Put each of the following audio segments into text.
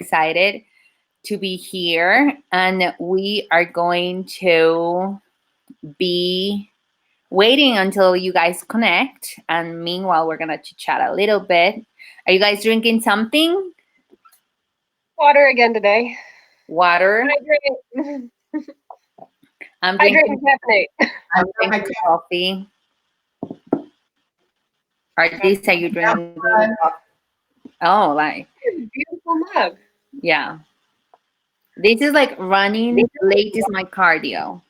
excited to be here, and we are going to be waiting until you guys connect. And meanwhile, we're gonna chat a little bit. Are you guys drinking something? Water again today. Water. I'm drinking caffeine. I'm drinking coffee. Artista, you drinking coffee? Oh, like beautiful mug. Yeah. This is like running late is my cardio.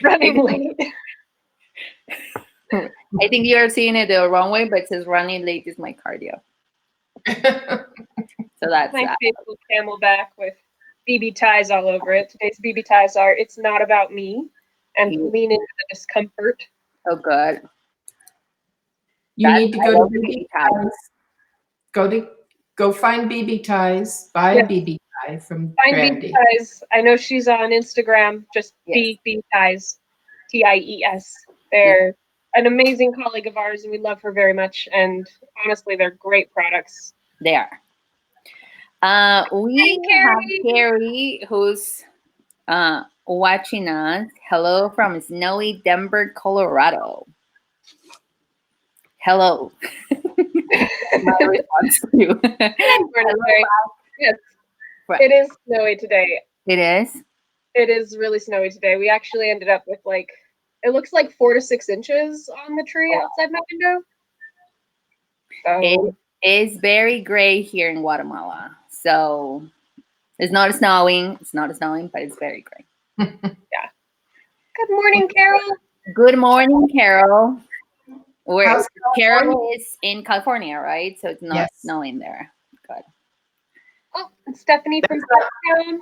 Running late. I think you're seeing it the wrong way, but it says running late is my cardio. So that's my faithful Camelback with BB ties all over it. Today's BB ties are "It's Not About Me" and "Lean into the Discomfort." Oh, good. You need to go to BB ties. Go find BB ties. Buy a BB tie from Find BB ties. I know she's on Instagram. Just BB ties, TIES. They're an amazing colleague of ours, and we love her very much. And honestly, they're great products. They are. We have Carrie who's watching us. Hello from snowy Denver, Colorado. Hello. My response to you. Yes, it is snowy today. It is? It is really snowy today. We actually ended up with it looks like 4 to 6 inches on the tree outside my window. So. It is very gray here in Guatemala. So it's not snowing. It's not snowing, but it's very gray. Yeah. Good morning, Carol. Good morning, Carol. Carol is in California, right? So it's not snowing there. Good. Oh, it's Stephanie from Sandstone.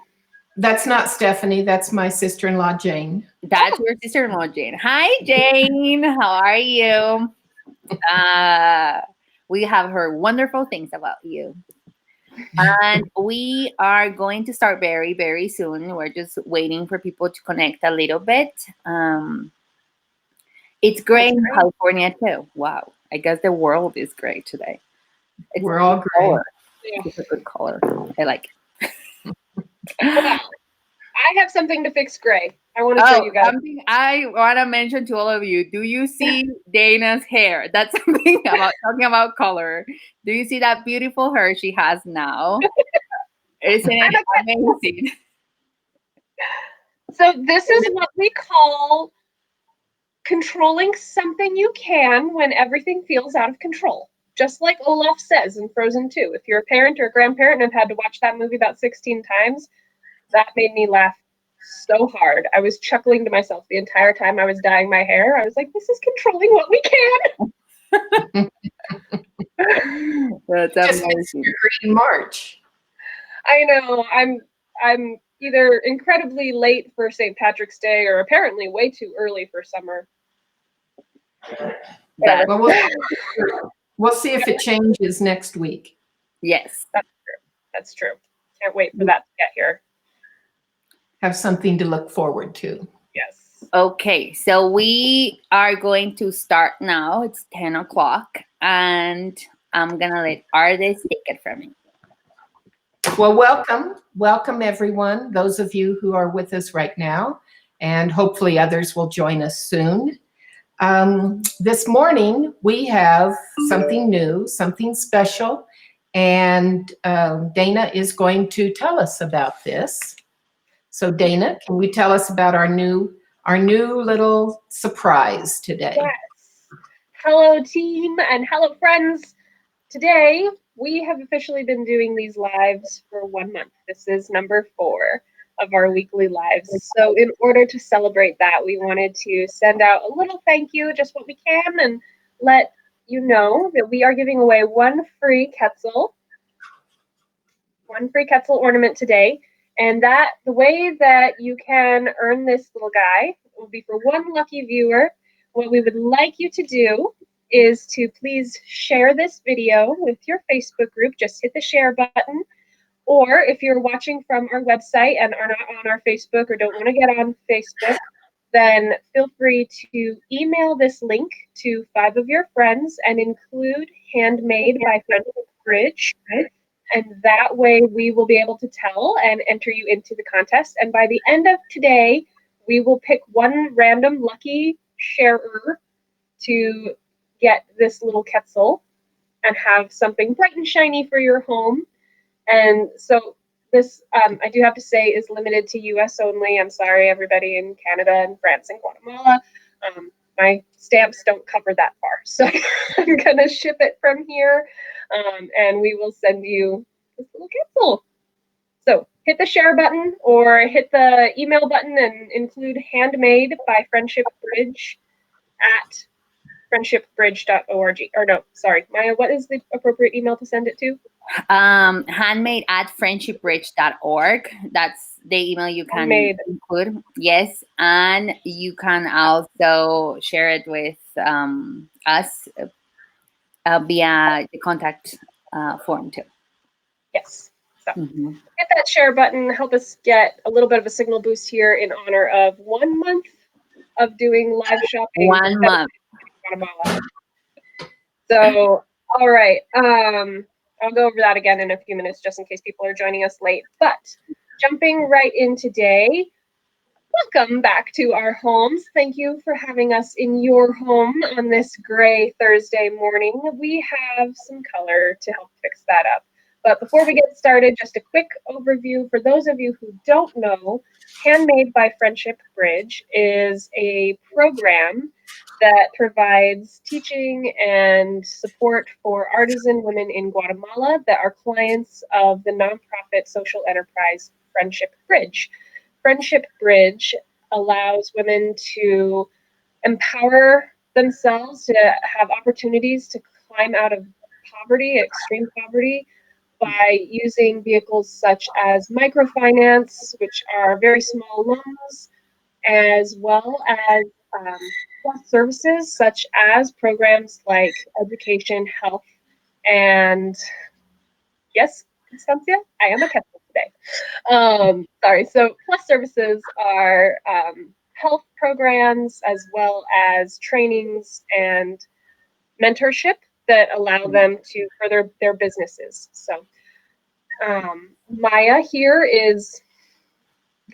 That's not Stephanie. That's my sister-in-law, Jane. That's your sister-in-law, Jane. Hi, Jane. How are you? We have heard wonderful things about you. And we are going to start very, very soon. We're just waiting for people to connect a little bit. It's gray in California too. Wow. I guess the world is gray today. We're all gray. Yeah. It's a good color. I like it. Well, I have something to fix gray. I want to show you guys. Something I want to mention to all of you. Do you see Dana's hair? That's something about talking about color. Do you see that beautiful hair she has now? Isn't it amazing? So this is what we call controlling something you can when everything feels out of control. Just like Olaf says in Frozen 2. If you're a parent or a grandparent and have had to watch that movie about 16 times, that made me laugh so hard. I was chuckling to myself the entire time I was dyeing my hair. I was like, this is controlling what we can. That's amazing. Green March. I know. I'm either incredibly late for St. Patrick's Day or apparently way too early for summer. We'll see if it changes next week. Yes. That's true. Can't wait for that to get here. Have something to look forward to. Yes. Okay, so we are going to start now. It's 10 o'clock, and I'm going to let artists take it from me. Well, welcome everyone, those of you who are with us right now, and hopefully others will join us soon. This morning, we have something new, something special, and Dana is going to tell us about this. So Dana, can you tell us about our new little surprise today? Yes. Hello, team, and hello, friends. Today, we have officially been doing these lives for 1 month. This is number 4 of our weekly lives. So in order to celebrate that, we wanted to send out a little thank you, just what we can, and let you know that we are giving away one free Quetzal ornament today. And that the way that you can earn this little guy will be for one lucky viewer. What we would like you to do is to please share this video with your Facebook group. Just hit the share button. Or if you're watching from our website and are not on our Facebook or don't want to get on Facebook, then feel free to email this link to 5 of your friends and include Handmade by Friends with Bridge. And that way we will be able to tell and enter you into the contest. And by the end of today, we will pick one random lucky sharer to get this little Quetzal and have something bright and shiny for your home. And so this, I do have to say, is limited to US only. I'm sorry, everybody in Canada and France and Guatemala. My stamps don't cover that far. So I'm going to ship it from here, and we will send you this little Quetzal. So hit the share button or hit the email button and include Handmade by Friendship Bridge at friendshipbridge.org. Or no, sorry, Maya, what is the appropriate email to send it to? Handmade at friendshipbridge.org. That's the email you can include. Yes. And you can also share it with us via the contact form too. Yes. So hit that share button. Help us get a little bit of a signal boost here in honor of 1 month of doing live shopping. 1 month. Guatemala. So, all right. I'll go over that again in a few minutes just in case people are joining us late. But jumping right in today, welcome back to our homes. Thank you for having us in your home on this gray Thursday morning. We have some color to help fix that up. But before we get started, just a quick overview for those of you who don't know. Handmade by Friendship Bridge is a program that provides teaching and support for artisan women in Guatemala that are clients of the nonprofit social enterprise Friendship Bridge. Friendship Bridge allows women to empower themselves to have opportunities to climb out of poverty, extreme poverty, by using vehicles such as microfinance, which are very small loans, as well as plus services such as programs like education, health, and yes, Constancia, I am a Quetzal today. Sorry, so plus services are health programs as well as trainings and mentorship that allow them to further their businesses. So Maya here is,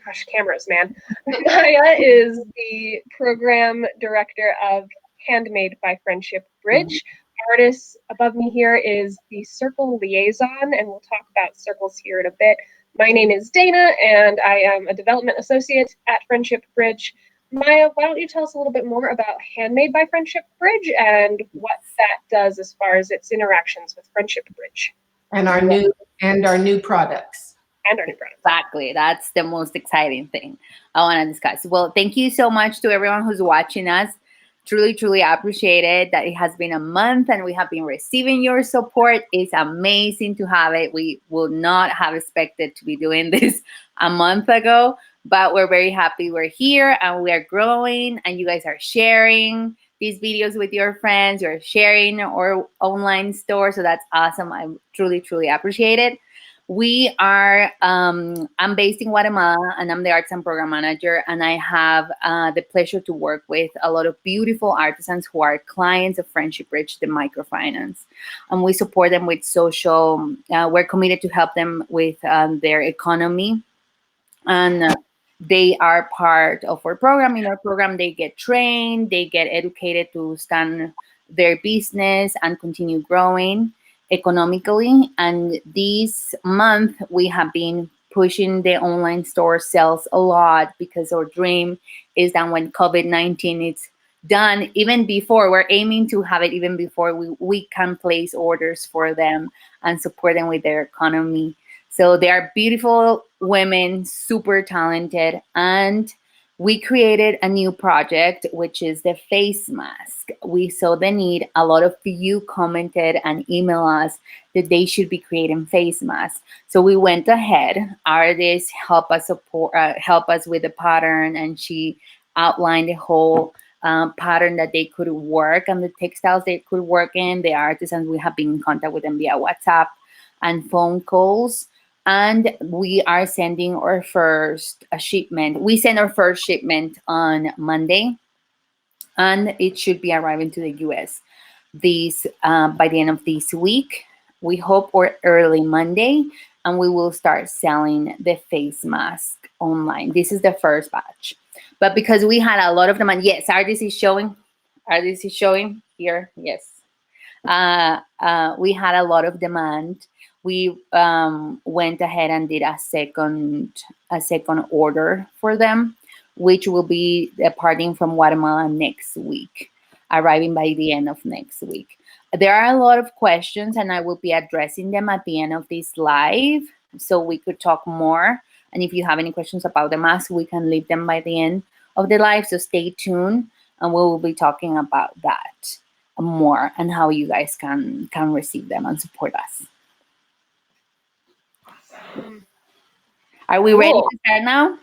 gosh, cameras, man. Maya is the program director of Handmade by Friendship Bridge. Artist above me here is the circle liaison, and we'll talk about circles here in a bit. My name is Dana, and I am a development associate at Friendship Bridge. Maya, why don't you tell us a little bit more about Handmade by Friendship Bridge and what that does as far as its interactions with Friendship Bridge? And our new products. And our new products. Exactly. That's the most exciting thing I want to discuss. Well, thank you so much to everyone who's watching us. Truly, truly appreciate it that it has been a month and we have been receiving your support. It's amazing to have it. We would not have expected to be doing this a month ago, but we're very happy we're here and we are growing and you guys are sharing these videos with your friends. You're sharing our online store. So that's awesome. I truly, truly appreciate it. We are, I'm based in Guatemala and I'm the arts and program manager, and I have the pleasure to work with a lot of beautiful artisans who are clients of Friendship Bridge, the microfinance. And we support them with social, we're committed to help them with their economy. And they are part of our program. In our program, they get trained, they get educated to stand their business and continue growing economically. And this month we have been pushing the online store sales a lot because our dream is that when COVID-19 is done, even before, we're aiming to have it even before we can place orders for them and support them with their economy. So they are beautiful women, super talented, and we created a new project, which is the face mask. We saw the need. A lot of you commented and emailed us that they should be creating face masks. So we went ahead. Artists help us with the pattern, and she outlined the whole pattern that they could work and the textiles they could work in. The artisans, we have been in contact with them via WhatsApp and phone calls. And we are sending our first shipment. We sent our first shipment on Monday, and it should be arriving to the US by the end of this week. We hope, or early Monday, and we will start selling the face mask online. This is the first batch. But because we had a lot of demand, yes, Artist is showing. Artist is showing here, yes. We had a lot of demand. We went ahead and did a second order for them, which will be departing from Guatemala next week, arriving by the end of next week. There are a lot of questions, and I will be addressing them at the end of this live, so we could talk more. And if you have any questions about the mask, we can leave them by the end of the live. So stay tuned, and we will be talking about that more and how you guys can receive them and support us. Are we ready to start now?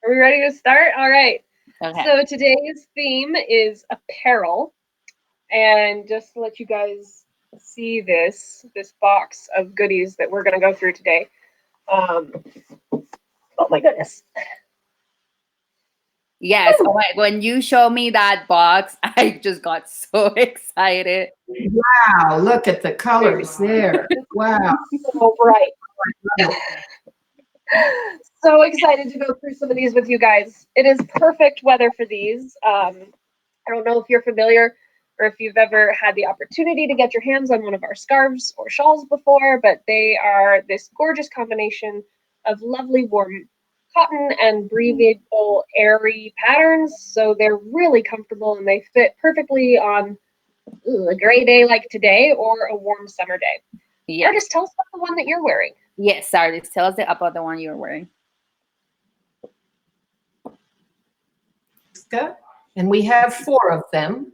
Are we ready to start? All right. Okay. So today's theme is apparel. And just to let you guys see this box of goodies that we're going to go through today. Oh my goodness. Yes. Oh my, when you showed me that box, I just got so excited. Wow, look at the colors there. Wow. So bright. So excited to go through some of these with you guys. It is perfect weather for these. I don't know if you're familiar or if you've ever had the opportunity to get your hands on one of our scarves or shawls before, but they are this gorgeous combination of lovely warm cotton and breathable, airy patterns. So they're really comfortable and they fit perfectly on a gray day like today or a warm summer day. Yeah. Artist, tell us about the one that you're wearing. Yes, Artist, tell us about the one you're wearing. And we have 4 of them.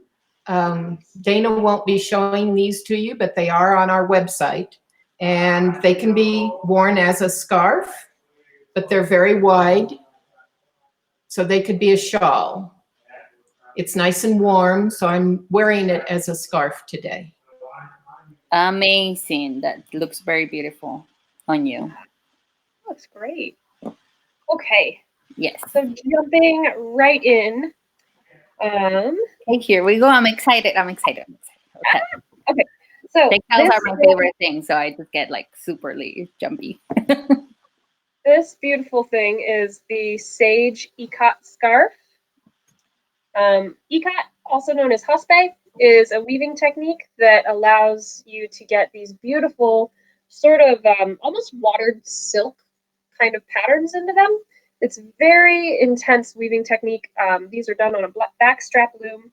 Dana won't be showing these to you, but they are on our website. And they can be worn as a scarf, but they're very wide. So they could be a shawl. It's nice and warm, so I'm wearing it as a scarf today. Amazing. That looks very beautiful on you. Looks great. Okay. Yes. So jumping right in. Okay, here we go. I'm excited. Okay. Okay. So textiles are my favorite thing, so I just get like superly jumpy. This beautiful thing is the Sage Ikat scarf. Ikat, also known as Jaspe, is a weaving technique that allows you to get these beautiful sort of almost watered silk kind of patterns into them. It's very intense weaving technique. These are done on a backstrap loom.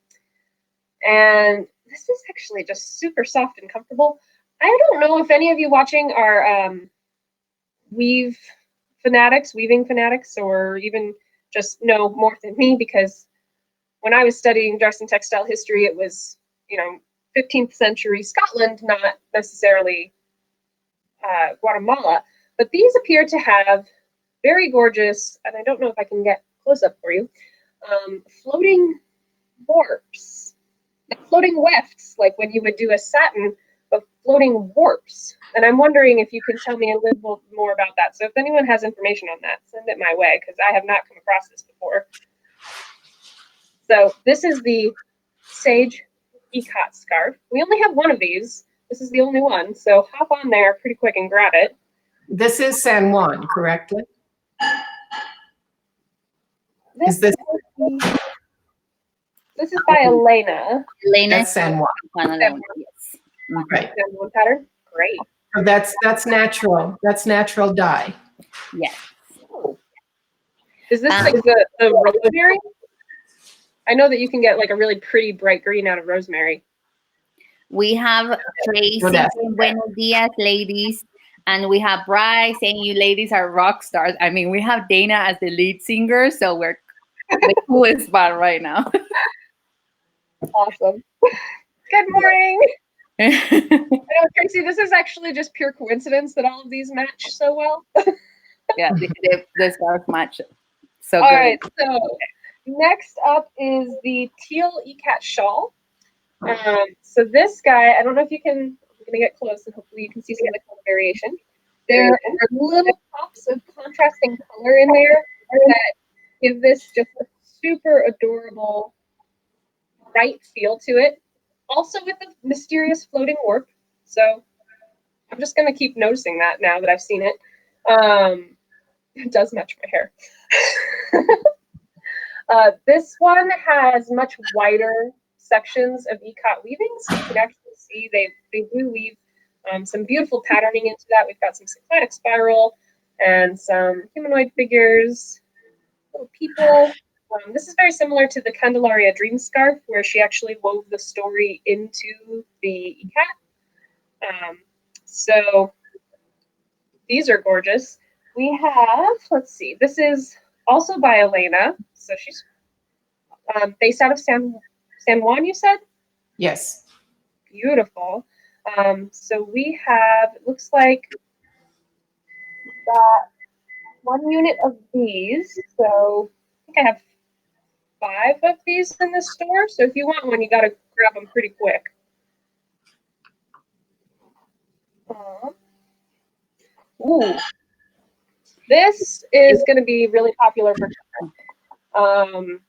And this is actually just super soft and comfortable. I don't know if any of you watching are weaving fanatics, or even just know more than me, because when I was studying dress and textile history, it was, 15th century Scotland, not necessarily Guatemala. But these appear to have very gorgeous, and I don't know if I can get close up for you, floating warps, floating wefts, like when you would do a satin, but floating warps. And I'm wondering if you can tell me a little more about that. So if anyone has information on that, send it my way, because I have not come across this before. So this is the Sage Ikat scarf. We only have one of these. This is the only one. So hop on there pretty quick and grab it. This is San Juan, correctly? Is this? This is by Elena. Elena, San Juan. Yes. Right. San Juan pattern. Great. So that's natural. That's natural dye. Yes. Is this like the rosemary? I know that you can get like a really pretty bright green out of rosemary. We have Tracy saying buenos dias, ladies. And we have Bryce saying you ladies are rock stars. I mean, we have Dana as the lead singer, so we're the coolest spot right now. Awesome. Good morning. I know, Tracy, this is actually just pure coincidence that all of these match so well. Yeah, the scarf match. So all good. Right, so next up is the Teal Ikat shawl. So this guy, I don't know if you can, I'm gonna get close and hopefully you can see some of the color variation. There are little pops of contrasting color in there that give this just a super adorable, bright feel to it. Also with the mysterious floating warp. So I'm just going to keep noticing that now that I've seen it. It does match my hair. This one has much wider sections of Ikat weaving, so you can actually see they do weave some beautiful patterning into that. We've got some cyclotic spiral and some humanoid figures, little people. This is very similar to the Candelaria Dream Scarf, where she actually wove the story into the Ikat. So these are gorgeous. We have, let's see, this is also by Elena. So she's based out of San Juan, you said? Yes. Beautiful. So we have, it looks like got 1 unit of these. So I think I have 5 of these in the store. So if you want one, you got to grab them pretty quick. Ooh, this is going to be really popular for children.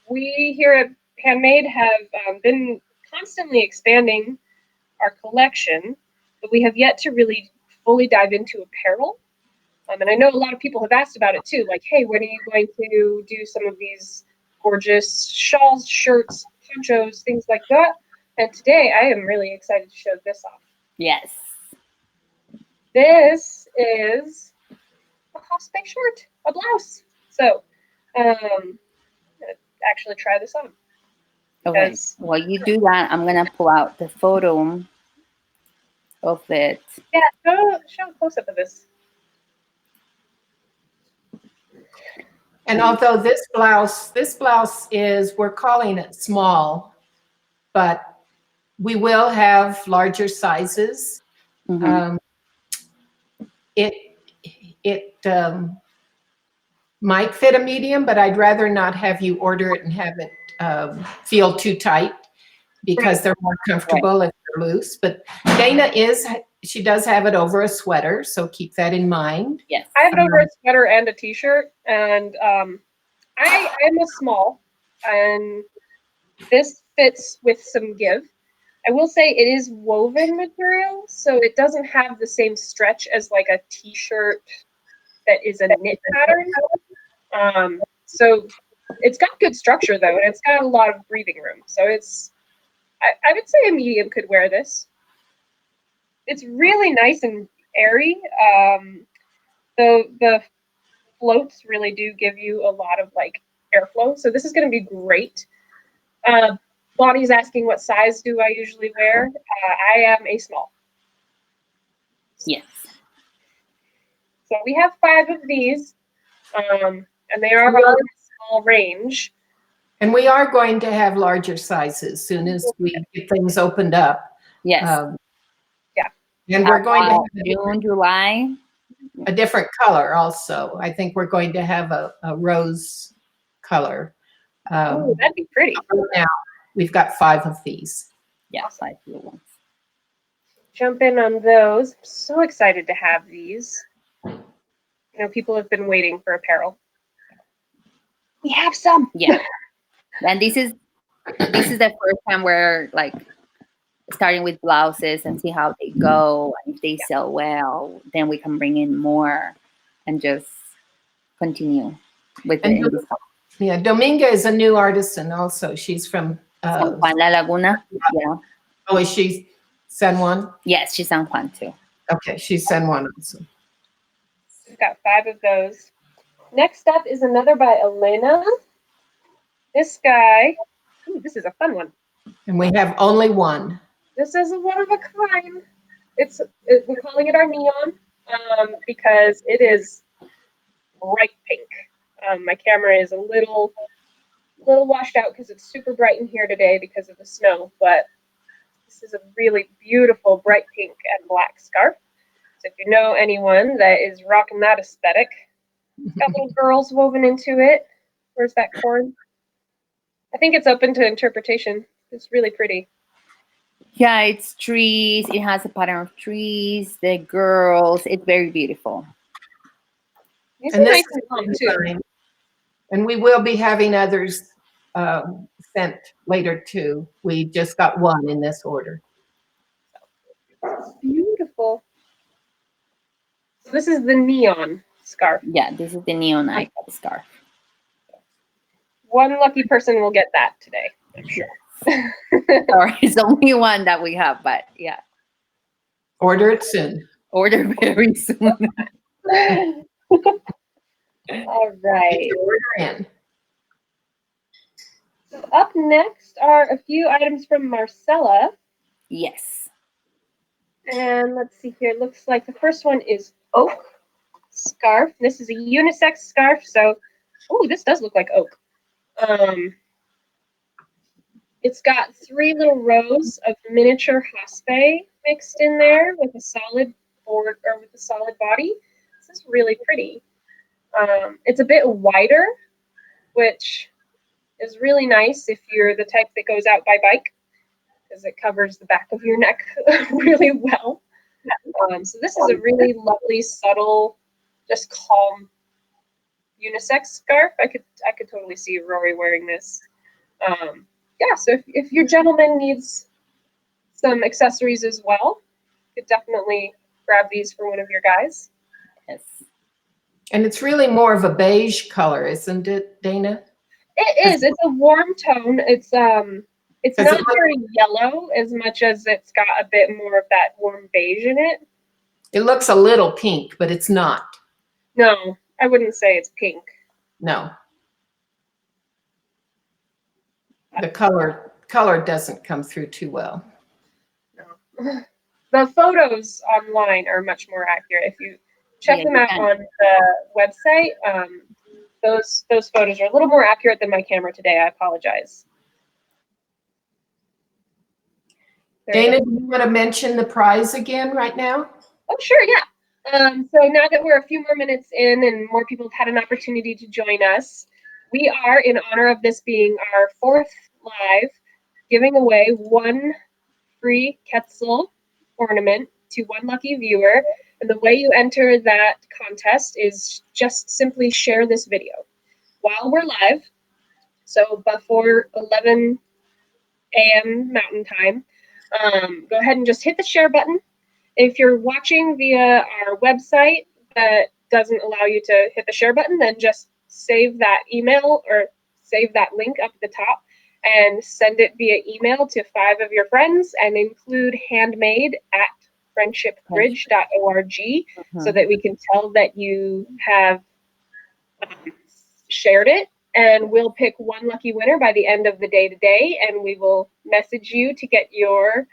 We here at Handmade have been constantly expanding our collection, but we have yet to really fully dive into apparel. And I know a lot of people have asked about it too, like, hey, when are you going to do some of these gorgeous shawls, shirts, ponchos, things like that? And today I am really excited to show this off. Yes. This is a Jaspe shirt, a blouse. So, actually try this on. Okay. While you do that, I'm gonna pull out the photo of it. Yeah, show a close up of this. And although this blouse is, we're calling it small, but we will have larger sizes. Mm-hmm. It might fit a medium, but I'd rather not have you order it and have it feel too tight, because they're more comfortable if they're loose. But Dana she does have it over a sweater, so keep that in mind. Yes. I have it over a sweater and a t-shirt, and I'm a small, and this fits with some give. I will say it is woven material, so it doesn't have the same stretch as like a t-shirt that is a knit pattern. So it's got good structure though, and it's got a lot of breathing room. So I would say a medium could wear this. It's really nice and airy. The floats really do give you a lot of like airflow. So this is going to be great. Bonnie's asking what size do I usually wear. I am a small. Yes. So we have 5 of these, and they are all in a small range. And we are going to have larger sizes as soon as we get things opened up. Yes. Yeah. And we're going to have June, July. a different color also. I think we're going to have a rose color. Oh, that'd be pretty. Now we've got 5 of these. Yeah, 5 blue ones. Jump in on those. I'm so excited to have these. You know, people have been waiting for apparel. We have some. Yeah. And this is the first time we're like starting with blouses and see how they go. And if they sell well, then we can bring in more and just continue with it. Yeah, Dominga is a new artisan also. She's from San Juan La Laguna. Yeah. Oh, is she San Juan? Yes, she's San Juan too. Okay, she's San Juan also. We've got 5 of those. Next up is another by Elena. This guy, ooh, this is a fun one. And we have only one. This is a one of a kind. We're calling it our neon because it is bright pink. My camera is a little washed out because it's super bright in here today because of the snow, but this is a really beautiful bright pink and black scarf. So if you know anyone that is rocking that aesthetic, it's got little girls woven into it. Where's that corn? I think it's open to interpretation. It's really pretty. Yeah, it's trees. It has a pattern of trees, the girls. It's very beautiful. These are nice and long too. And we will be having others sent later too. We just got one in this order. Beautiful. This is the neon scarf. Yeah, this is the neon Ikat scarf. One lucky person will get that today, I'm sure. Or it's only one that we have, but yeah. Order it soon. Order very soon. All right. Get your order in. So up next are a few items from Marcella. Yes. And let's see here. It looks like the first one is oak scarf. This is a unisex scarf. So, oh, this does look like oak. It's got 3 little rows of miniature Jaspe mixed in there with a solid board or with a solid body. This is really pretty. It's a bit wider, which is really nice if you're the type that goes out by bike, because it covers the back of your neck really well. So this is a really lovely, subtle, just calm unisex scarf. I could totally see Rory wearing this. Yeah, so if your gentleman needs some accessories as well, you could definitely grab these for one of your guys. Yes. And it's really more of a beige color, isn't it, Dana? It is. It's a warm tone. It's not very yellow as much as it's got a bit more of that warm beige in it. It looks a little pink, but it's not. No, I wouldn't say it's pink. No. The color doesn't come through too well. No. The photos online are much more accurate. If you check them out on the website, those photos are a little more accurate than my camera today. I apologize. Dana, do you want to mention the prize again right now? Oh, sure, yeah. So now that we're a few more minutes in and more people have had an opportunity to join us, we are, in honor of this being our 4th live, giving away 1 free Quetzal ornament to 1 lucky viewer. And the way you enter that contest is just simply share this video while we're live. So before 11 a.m. Mountain Time, go ahead and just hit the share button. If you're watching via our website that doesn't allow you to hit the share button, then just save that email or save that link up at the top and send it via email to 5 of your friends and include Handmade at friendshipbridge.org so that we can tell that you have shared it. And we'll pick 1 lucky winner by the end of the day today, and we will message you to get your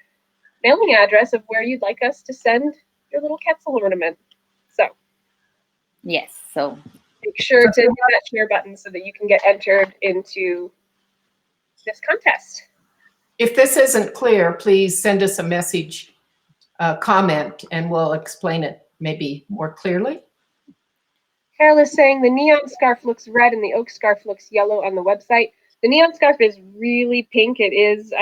mailing address of where you'd like us to send your little Quetzal ornament. So, yes, so make sure to hit that share button so that you can get entered into this contest. If this isn't clear, please send us a message, comment, and we'll explain it maybe more clearly. Carol is saying the neon scarf looks red and the oak scarf looks yellow on the website. The neon scarf is really pink. It is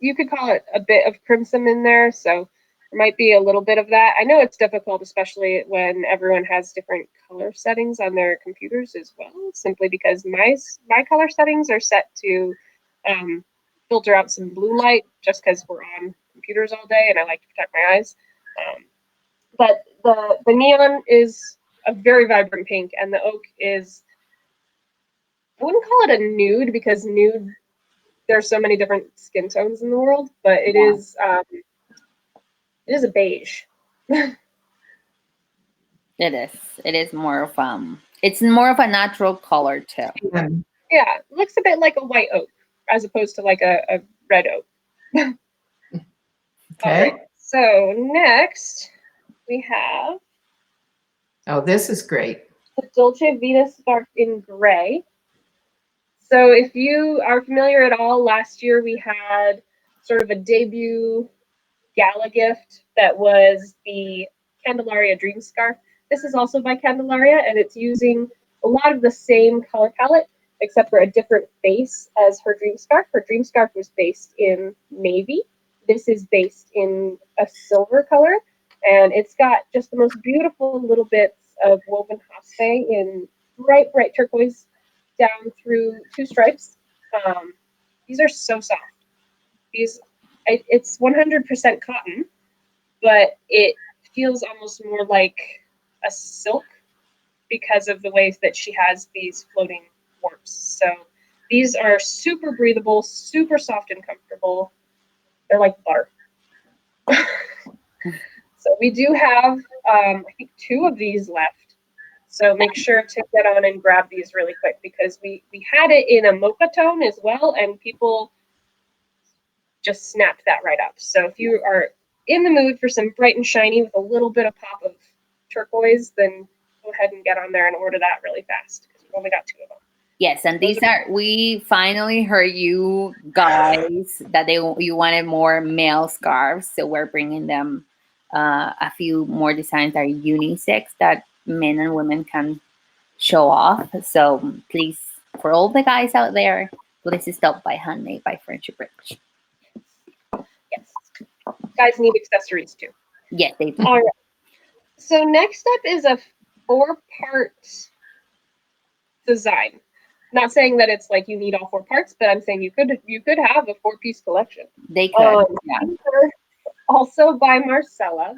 you could call it a bit of crimson in there, so there might be a little bit of that. I know it's difficult, especially when everyone has different color settings on their computers as well, simply because my color settings are set to filter out some blue light just because we're on computers all day and I like to protect my eyes. But the neon is a very vibrant pink, and the oak is, I wouldn't call it a nude because nude, there's so many different skin tones in the world, but it is a beige. it is. It is more of it's more of a natural color too. Yeah, it looks a bit like a white oak as opposed to like a red oak. Okay. All right. So next we have. Oh, this is great. The Dolce Vita scarf in gray. So if you are familiar at all, last year we had sort of a debut gala gift that was the Candelaria Dream Scarf. This is also by Candelaria, and it's using a lot of the same color palette, except for a different base as her Dream Scarf. Her Dream Scarf was based in navy. This is based in a silver color, and it's got just the most beautiful little bits of woven Jaspe in bright turquoise down through 2 stripes. These are so soft. It's 100% cotton, but it feels almost more like a silk because of the ways that she has these floating warps. So these are super breathable, super soft and comfortable. They're like butter. So we do have, I think, 2 of these left. So make sure to get on and grab these really quick because we had it in a mocha tone as well, and people just snapped that right up. So if you are in the mood for some bright and shiny with a little bit of pop of turquoise, then go ahead and get on there and order that really fast because we've only got 2 of them. Yes, and these are, we finally heard you guys that you wanted more male scarves, so we're bringing them a few more designs that are unisex that men and women can show off. So please, for all the guys out there, please stop by Handmade by Friendship Rich. Yes. Guys need accessories too. Yes, they do. All right. So next up is a 4-part design. Not saying that it's like you need all 4 parts, but I'm saying you could have a 4-piece collection. They could. Yeah. Also by Marcella.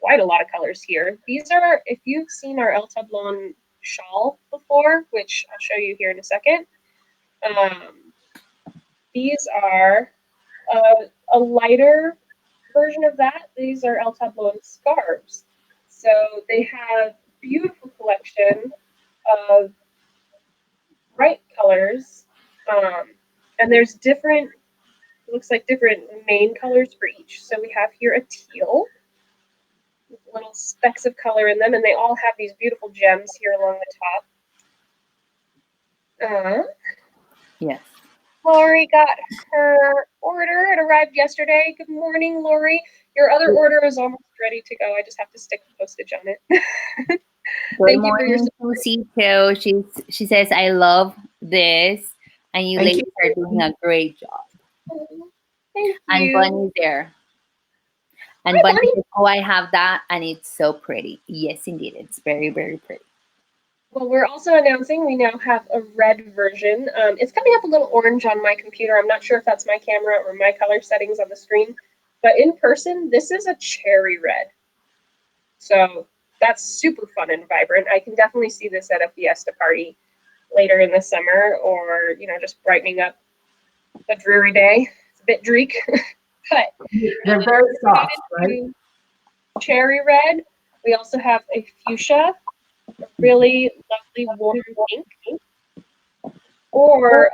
Quite a lot of colors here. These are, if you've seen our El Tablon shawl before, which I'll show you here in a second. These are a lighter version of that. These are El Tablon scarves. So they have beautiful collection of bright colors, and there's different, it looks like different main colors for each. So we have here a teal with little specks of color in them, and they all have these beautiful gems here along the top. Yes. Lori got her order. It arrived yesterday. Good morning, Lori. Your other order is almost ready to go. I just have to stick the postage on it. Good morning, Lucy too. She says, I love this, and you ladies are doing a great job. Thank you. And Bunny's there. And Hi, Bunny says, oh, I have that, and it's so pretty. Yes, indeed. It's very, very pretty. Well, we're also announcing we now have a red version. It's coming up a little orange on my computer. I'm not sure if that's my camera or my color settings on the screen. But in person, this is a cherry red. So that's super fun and vibrant. I can definitely see this at a fiesta party later in the summer, or, you know, just brightening up a dreary day. It's a bit dreek. But they're very soft, right? Cherry red. We also have a fuchsia, a really lovely warm pink, or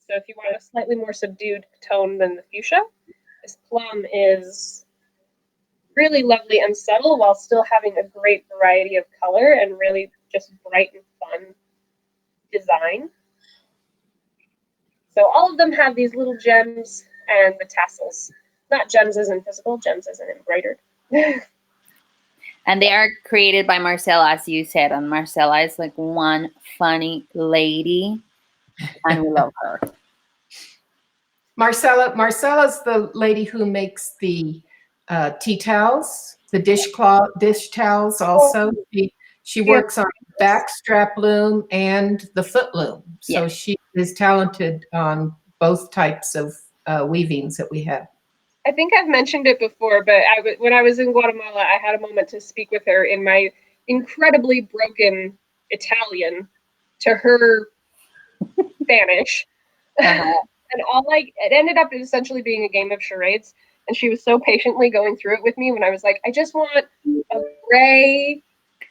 so if you want a slightly more subdued tone than the fuchsia, this plum is really lovely and subtle while still having a great variety of color and really just bright and fun design. So all of them have these little gems and the tassels. Not gems as in physical, gems as in embroidered. And they are created by Marcella, as you said. And Marcella is like one funny lady, and we love her. Marcella's the lady who makes the tea towels, the dish towels also. She works on the backstrap loom and the foot loom. So she is talented on both types of weavings that we have. I think I've mentioned it before, but when I was in Guatemala, I had a moment to speak with her in my incredibly broken Italian to her Spanish. And it ended up essentially being a game of charades. And she was so patiently going through it with me when I was like, I just want a gray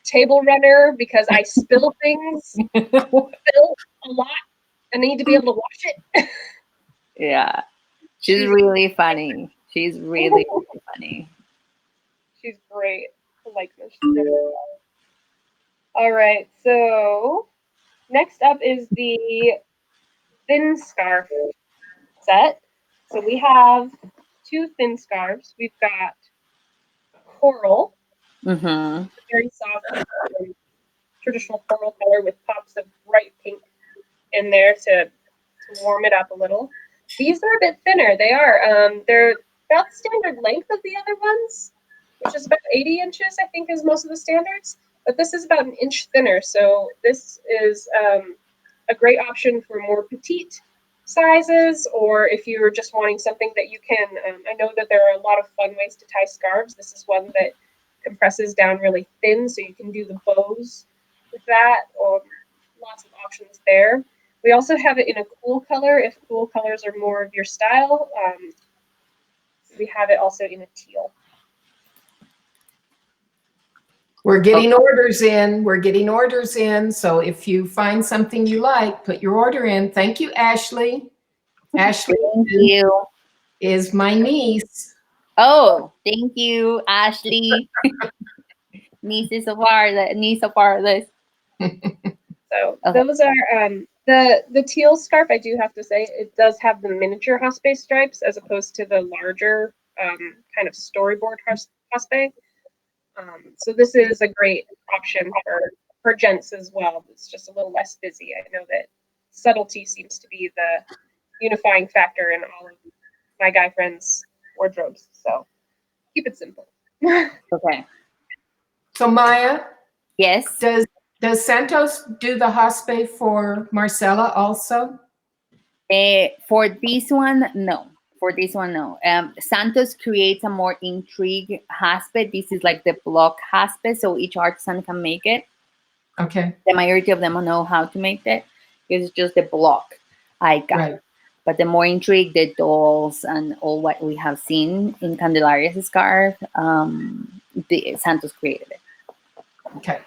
table runner because I spill things, spill a lot, and I need to be able to wash it. Yeah. She's really funny. She's really, really funny. She's great. I like this. All right, so next up is the thin scarf set. So we have 2 thin scarves. We've got coral, very soft, traditional coral color with pops of bright pink in there to warm it up a little. These are a bit thinner. They are. They're about the standard length of the other ones, which is about 80 inches, I think, is most of the standards. But this is about an inch thinner. So this is a great option for more petite sizes, or if you're just wanting something that you can, I know that there are a lot of fun ways to tie scarves. This is one that compresses down really thin, so you can do the bows with that, or lots of options there. We also have it in a cool color, if cool colors are more of your style. We have it also in a teal. We're getting orders in. We're getting orders in. So if you find something you like, put your order in. Thank you, Ashley. Ashley Thank you. is my niece. Oh, thank you, Ashley. Niece of ours. So Okay. those are the teal scarf. I do have to say it does have the miniature hospe stripes as opposed to the larger kind of storyboard hospe. So this is a great option for gents as well. It's just a little less busy. I know that subtlety seems to be the unifying factor in all of my guy friends' wardrobes. So keep it simple. Okay. So Maya, Yes. does Santos do the hospe for Marcella also? For this one, no. For this one, no. Santos creates a more intrigue haspe. This is like the block haspe, so each artisan can make it. Okay. The majority of them know how to make it. It's just the block I got. Right. But the more intrigue, the dolls and all what we have seen in Candelaria's scarf, the Santos created it. Okay.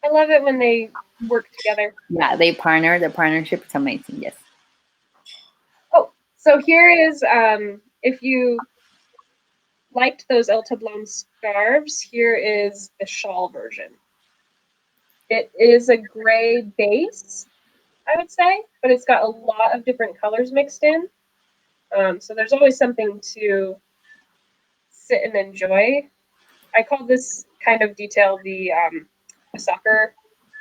I love it when they work together. Yeah, they partner. The partnership is amazing. Yes. Oh, so here is if you liked those El Tablon scarves, here is the shawl version. It is a gray base, I would say, but it's got a lot of different colors mixed in. So there's always something to sit and enjoy. I call this kind of detail the soccer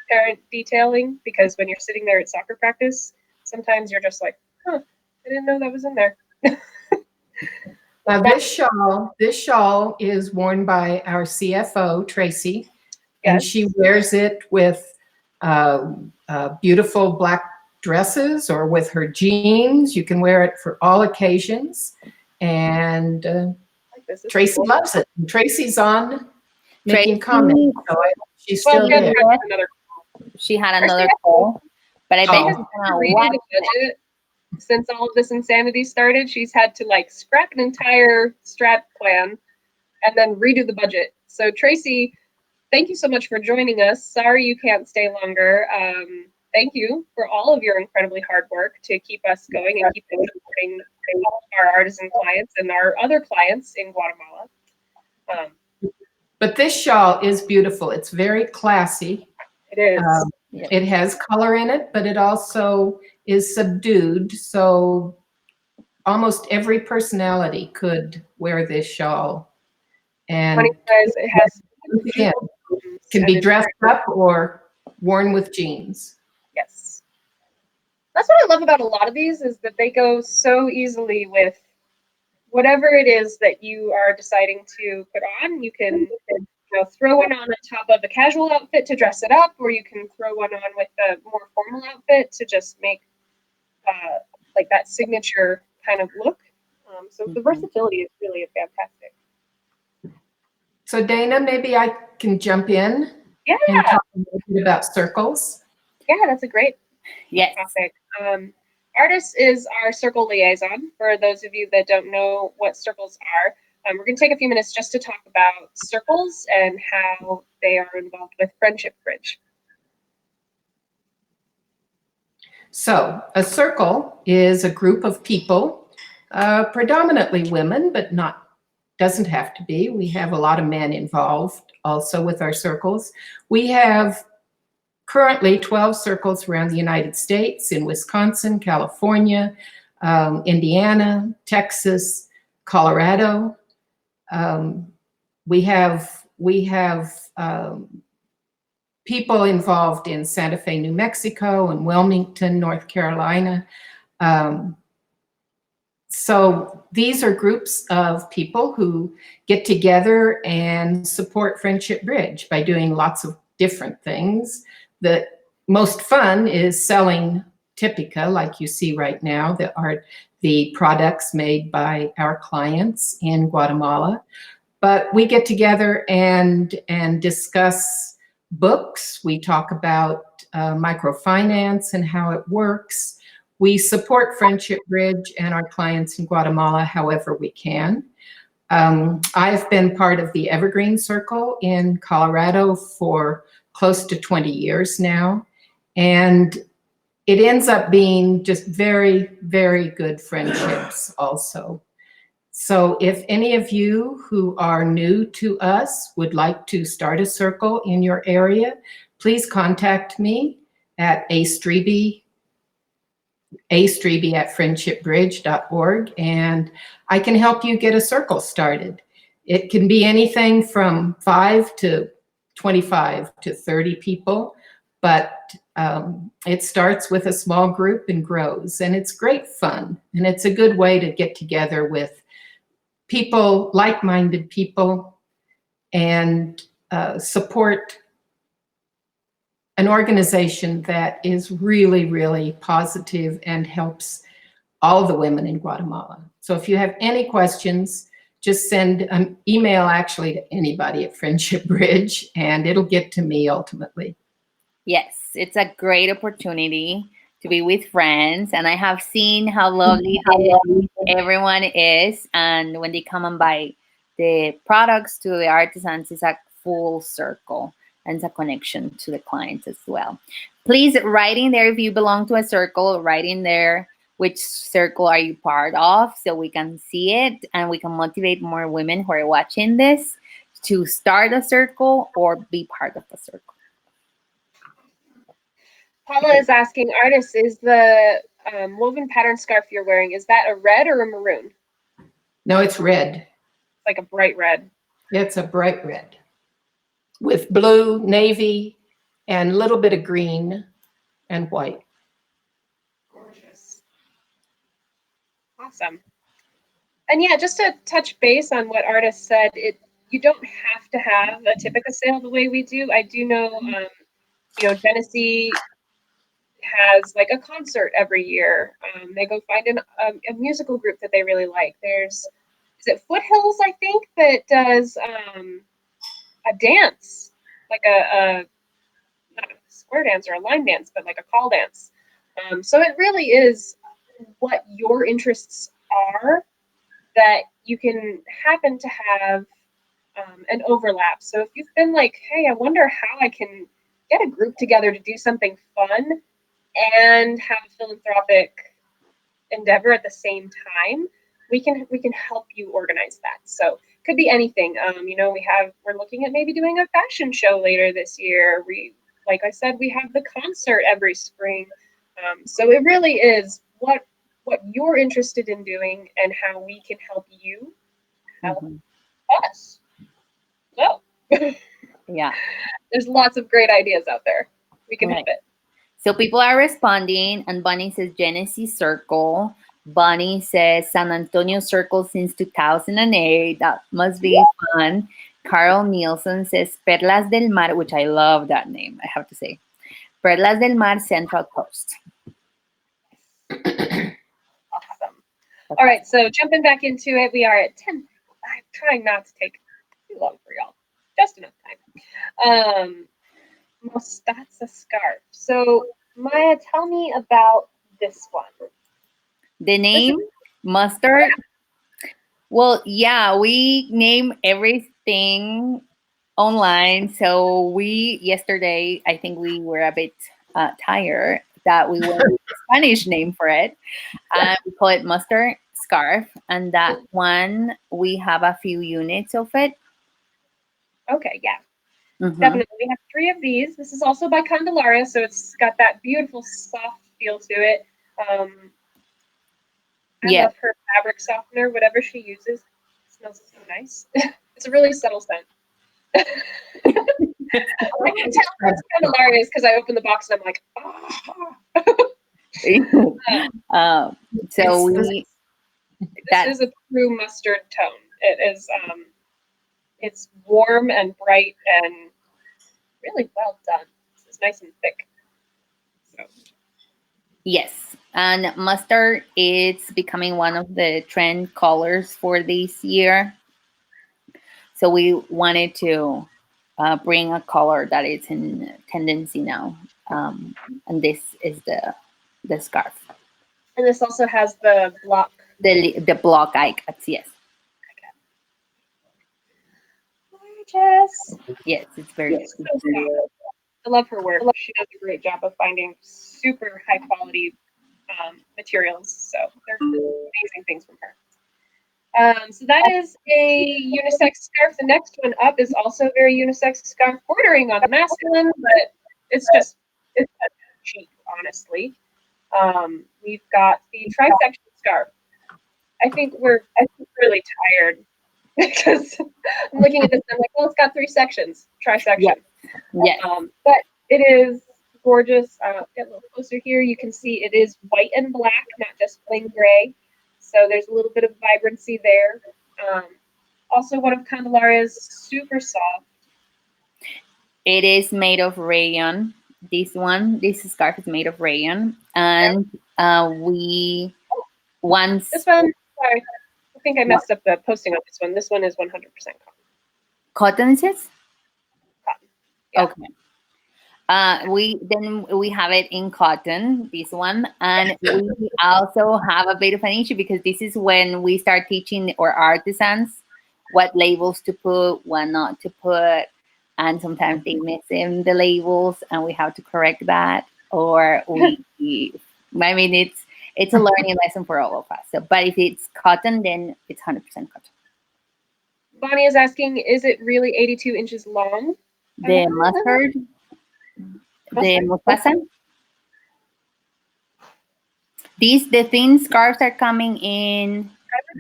parent detailing, because when you're sitting there at soccer practice, sometimes you're just like, huh, I didn't know that was in there. Now this shawl is worn by our CFO, Tracy, and Yes. she wears it with beautiful black dresses or with her jeans. You can wear it for all occasions. And Tracy cool. loves it. And Tracy's on making Tracy- comments, so I hope she's Well, still yeah, there. She had another call, but I bet Oh. she's gonna Redo watch the it. budget. Since all of this insanity started, she's had to like scrap an entire strat plan and then redo the budget. So Tracy, thank you so much for joining us. Sorry you can't stay longer. Thank you for all of your incredibly hard work to keep us going and keep supporting all of our artisan clients and our other clients in Guatemala. But this shawl is beautiful. It's very classy. It is. It has color in it, but it also is subdued. So almost every personality could wear this shawl. And Funny guys, it has again, can be dressed up or worn with jeans. Yes. That's what I love about a lot of these, is that they go so easily with whatever it is that you are deciding to put on. You can throw one on top of a casual outfit to dress it up, or you can throw one on with a more formal outfit to just make like that signature kind of look. So the versatility is really fantastic. So Dana, maybe I can jump in Yeah. and talk a little bit about circles. Yeah, that's a great topic. Artist is our circle liaison. For those of you that don't know what circles are, we're going to take a few minutes just to talk about circles and how they are involved with Friendship Bridge. So a circle is a group of people, predominantly women, but doesn't have to be. We have a lot of men involved also with our circles. We have currently 12 circles around the United States, in Wisconsin, California, Indiana, Texas, Colorado. We have people involved in Santa Fe, New Mexico, and Wilmington, North Carolina. So these are groups of people who get together and support Friendship Bridge by doing lots of different things. The most fun is selling typica, like you see right now, that are the products made by our clients in Guatemala. But we get together and discuss books. We talk about microfinance and how it works. We support Friendship Bridge and our clients in Guatemala however we can. I've been part of the Evergreen Circle in Colorado for close to 20 years now. And it ends up being just very, very good friendships also. So if any of you who are new to us would like to start a circle in your area, please contact me at astrebe@friendshipbridge.org, and I can help you get a circle started. It can be anything from 5 to 25 to 30 people, but it starts with a small group and grows, and it's great fun, and it's a good way to get together with people, like-minded people, and support an organization that is really, really positive and helps all the women in Guatemala. So if you have any questions, just send an email actually to anybody at Friendship Bridge, and it'll get to me ultimately. Yes, it's a great opportunity to be with friends, and I have seen how lovely everyone is, and when they come and buy the products to the artisans, it's a full circle and it's a connection to the clients as well. Please write in there if you belong to a circle, write in there which circle are you part of so we can see it and we can motivate more women who are watching this to start a circle or be part of a circle. Paula is asking, artist, is the woven pattern scarf you're wearing, is that a red or a maroon? No, it's red. Like a bright red. It's a bright red with blue, navy, and a little bit of green and white. Gorgeous. Awesome. And yeah, just to touch base on what artist said, you don't have to have a Typica sale the way we do. I do know, Genesee has like a concert every year. They go find a musical group that they really like. Is it Foothills, I think, that does a dance, like not a square dance or a line dance, but like a call dance. So it really is what your interests are that you can happen to have an overlap. So if you've been like, hey, I wonder how I can get a group together to do something fun and have a philanthropic endeavor at the same time, we can help you organize that. So it could be anything. We're looking at maybe doing a fashion show later this year. Like I said, we have the concert every spring. So it really is what you're interested in doing and how we can help you help us. So yeah, there's lots of great ideas out there. We can help it. So people are responding, and Bunny says Genesee Circle. Bunny says San Antonio Circle since 2008. That must be fun. Carl Nielsen says Perlas del Mar, which I love that name, I have to say. Perlas del Mar, Central Coast. Awesome. All right, so jumping back into it, we are at 10. I'm trying not to take too long for y'all. Just enough time. Mostaza Scarf. So, Maya, tell me about this one. The name, Mustard? Well, yeah, we name everything online. So yesterday, I think we were a bit tired that we went with a Spanish name for it. We call it Mustard Scarf. And that one, we have a few units of it. Okay, yeah. Definitely. We have 3 of these. This is also by Candelaria, so it's got that beautiful soft feel to it. I love her fabric softener, whatever she uses. It smells so nice. It's a really subtle scent. I can tell it's Candelaria because I open the box and I'm like, oh. This is a true mustard tone. It is it's warm and bright and really well done. It's nice and thick. So. Yes, and mustard is becoming one of the trend colors for this year. So we wanted to bring a color that is in tendency now, and this is the scarf, And this also has the block. the block Ikats. Yes, Gorgeous. yes, it's very So soft. I love her work. She does a great job of finding super high quality materials. So they're amazing things from her. So that is a unisex scarf. The next one up is also a very unisex scarf, bordering on masculine, but it's cheap, honestly. We've got the trisection scarf. I think we're really tired because I'm looking at this and I'm like, well, it's got 3 sections, trisection. yes. But it is gorgeous. Get a little closer here. You can see it is white and black, not just plain gray. So there's a little bit of vibrancy there. Also, one of Candelaria's super soft. It is made of rayon. This scarf is made of rayon, and we once This one, sorry, I think I messed up the posting on this one. This one is 100% cotton. cotton is it? Cotton. Yeah. Okay. We have it in cotton, this one, and we also have a bit of an issue because this is when we start teaching our artisans what labels to put, what not to put, and sometimes they miss in the labels, and we have to correct that. Or I mean, it's a learning lesson for all of us. So, but if it's cotton, then it's 100% cotton. Bonnie is asking, is it really 82 inches long? The mustard. The Mostaza. The thin scarves are coming in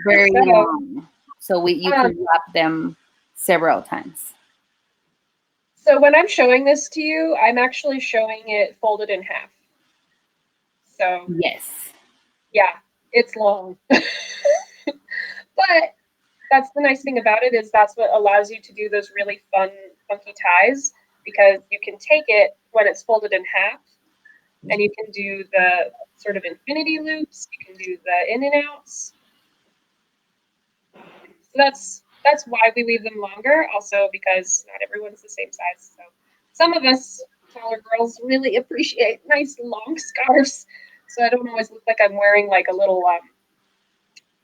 very long, so you can wrap them several times. So when I'm showing this to you, I'm actually showing it folded in half. So yes, yeah, it's long. But that's the nice thing about it is that's what allows you to do those really fun, funky ties because you can take it when it's folded in half and you can do the sort of infinity loops, you can do the in and outs. So that's why we leave them longer, also because not everyone's the same size. So some of us taller girls really appreciate nice long scarves. So I don't always look like I'm wearing like a little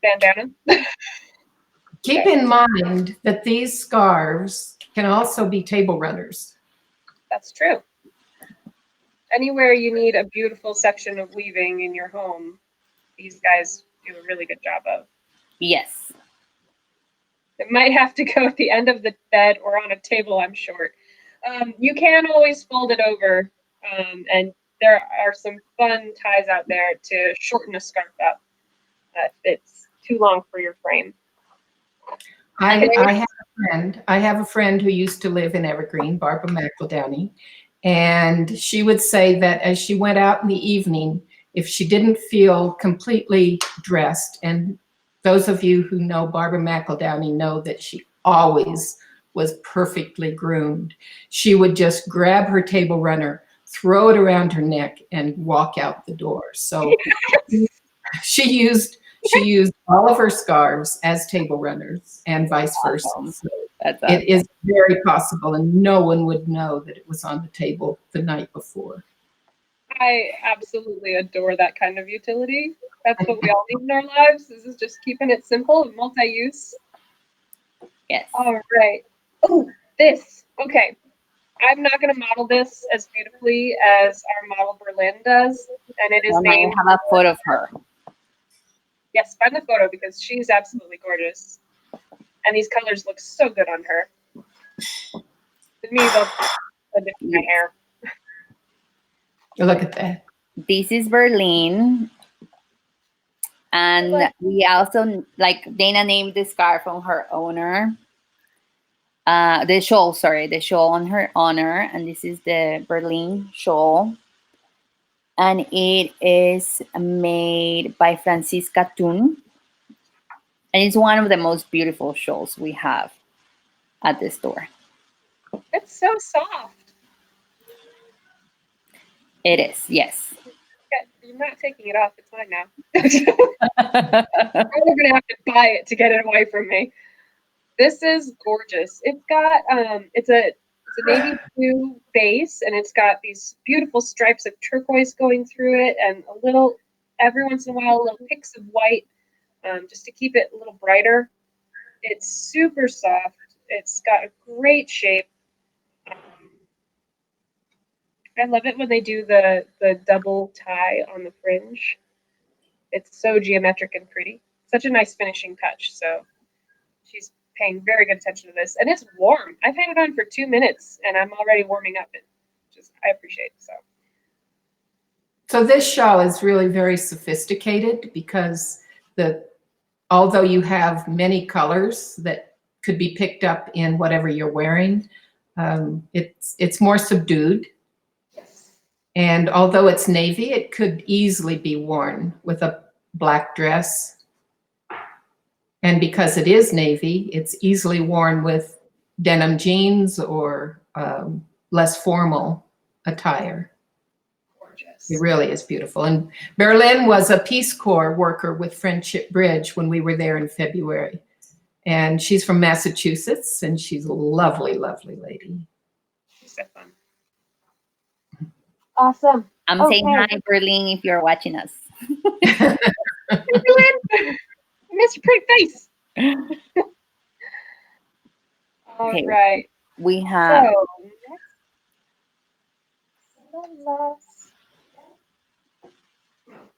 bandana. Keep in mind that these scarves can also be table runners. That's true. Anywhere you need a beautiful section of weaving in your home, these guys do a really good job of. yes. It might have to go at the end of the bed or on a table, I'm short. You can always fold it over, and there are some fun ties out there to shorten a scarf up if it's too long for your frame. I have a friend who used to live in Evergreen, Barbara McEldowney, and she would say that as she went out in the evening, if she didn't feel completely dressed, and those of you who know Barbara McEldowney know that she always was perfectly groomed, she would just grab her table runner, throw it around her neck, and walk out the door. So she used all of her scarves as table runners and vice versa. So it is very possible, and no one would know that it was on the table the night before. I absolutely adore that kind of utility. That's what we all need in our lives. This is just keeping it simple and multi-use. Yes. All right. Oh, this. Okay. I'm not going to model this as beautifully as our model Berlyn does, and it is named. I have a photo of her. Yes, find the photo because she's absolutely gorgeous, and these colors look so good on her. To me, they'll dip my hair. Look at that. This is Berlyn, and we also Dana named the scarf on her owner. The shawl on her honor, and this is the Berlyn Shawl, and it is made by Francisca Thun, and it's one of the most beautiful shawls we have at the store. It's so soft. It is, yes. You're not taking it off. It's mine now. I'm gonna have to buy it to get it away from me. This is gorgeous. It's got it's a navy blue base, and it's got these beautiful stripes of turquoise going through it, and a little every once in a while little picks of white, just to keep it a little brighter. It's super soft. It's got a great shape. I love it when they do the double tie on the fringe. It's so geometric and pretty. Such a nice finishing touch. So she's paying very good attention to this. And it's warm. I've had it on for 2 minutes and I'm already warming up. It just I appreciate it. So this shawl is really very sophisticated because although you have many colors that could be picked up in whatever you're wearing, it's more subdued. And although it's navy, it could easily be worn with a black dress. And because it is navy, it's easily worn with denim jeans or less formal attire. Gorgeous. It really is beautiful. And Berlyn was a Peace Corps worker with Friendship Bridge when we were there in February. And she's from Massachusetts, and she's a lovely, lovely lady. She's so fun. Awesome. I'm saying hi, Berlyn, if you're watching us. Hey, Berlyn. Miss your pretty face. All Okay. right. We have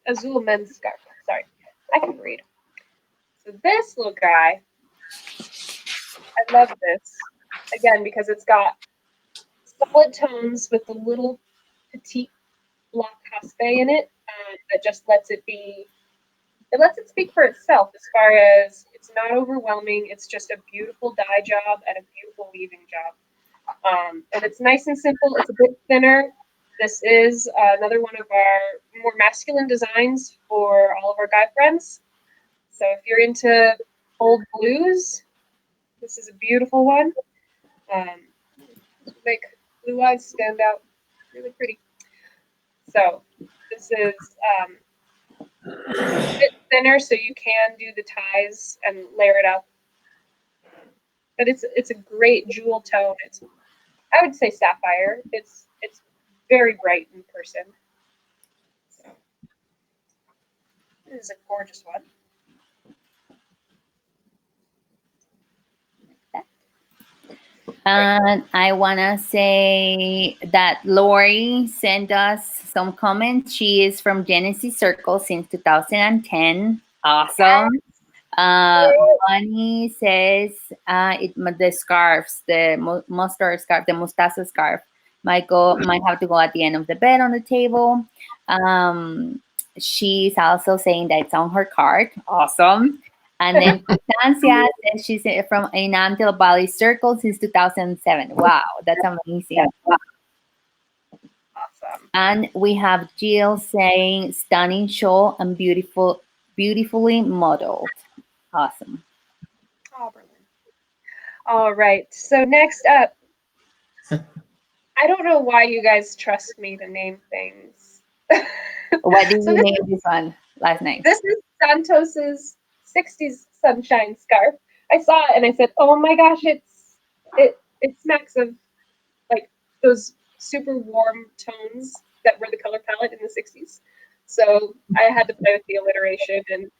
Azul men's scarf. Sorry, I can read. So this little guy, I love this again because it's got solid tones with a little petite block Jaspe in it that just lets it speak for itself as far as it's not overwhelming. It's just a beautiful dye job and a beautiful weaving job. And it's nice and simple. It's a bit thinner. This is another one of our more masculine designs for all of our guy friends. So if you're into bold blues, this is a beautiful one. Make blue eyes stand out really pretty. So this is a bit thinner, so you can do the ties and layer it up. But it's a great jewel tone. I would say sapphire. It's very bright in person. So this is a gorgeous one. And I want to say that Lori sent us some comments. She is from Genesis Circle since 2010. Awesome. Bonnie says the scarves, the mustard scarf, the Mostaza Scarf might have to go at the end of the bed on the table. She's also saying that it's on her card. Awesome. And then Constancia says she's from in Antelope Valley Circle since 2007. Wow, that's amazing. Awesome. And we have Jill saying stunning shawl and beautifully modeled. Awesome. Oh, Berlyn. All right. So next up, I don't know why you guys trust me to name things. What did you name this one last night? This is Santos's 60s Sunshine Scarf. I saw it and I said, "Oh my gosh, it smacks of like those super warm tones that were the color palette in the 60s." So I had to play with the alliteration and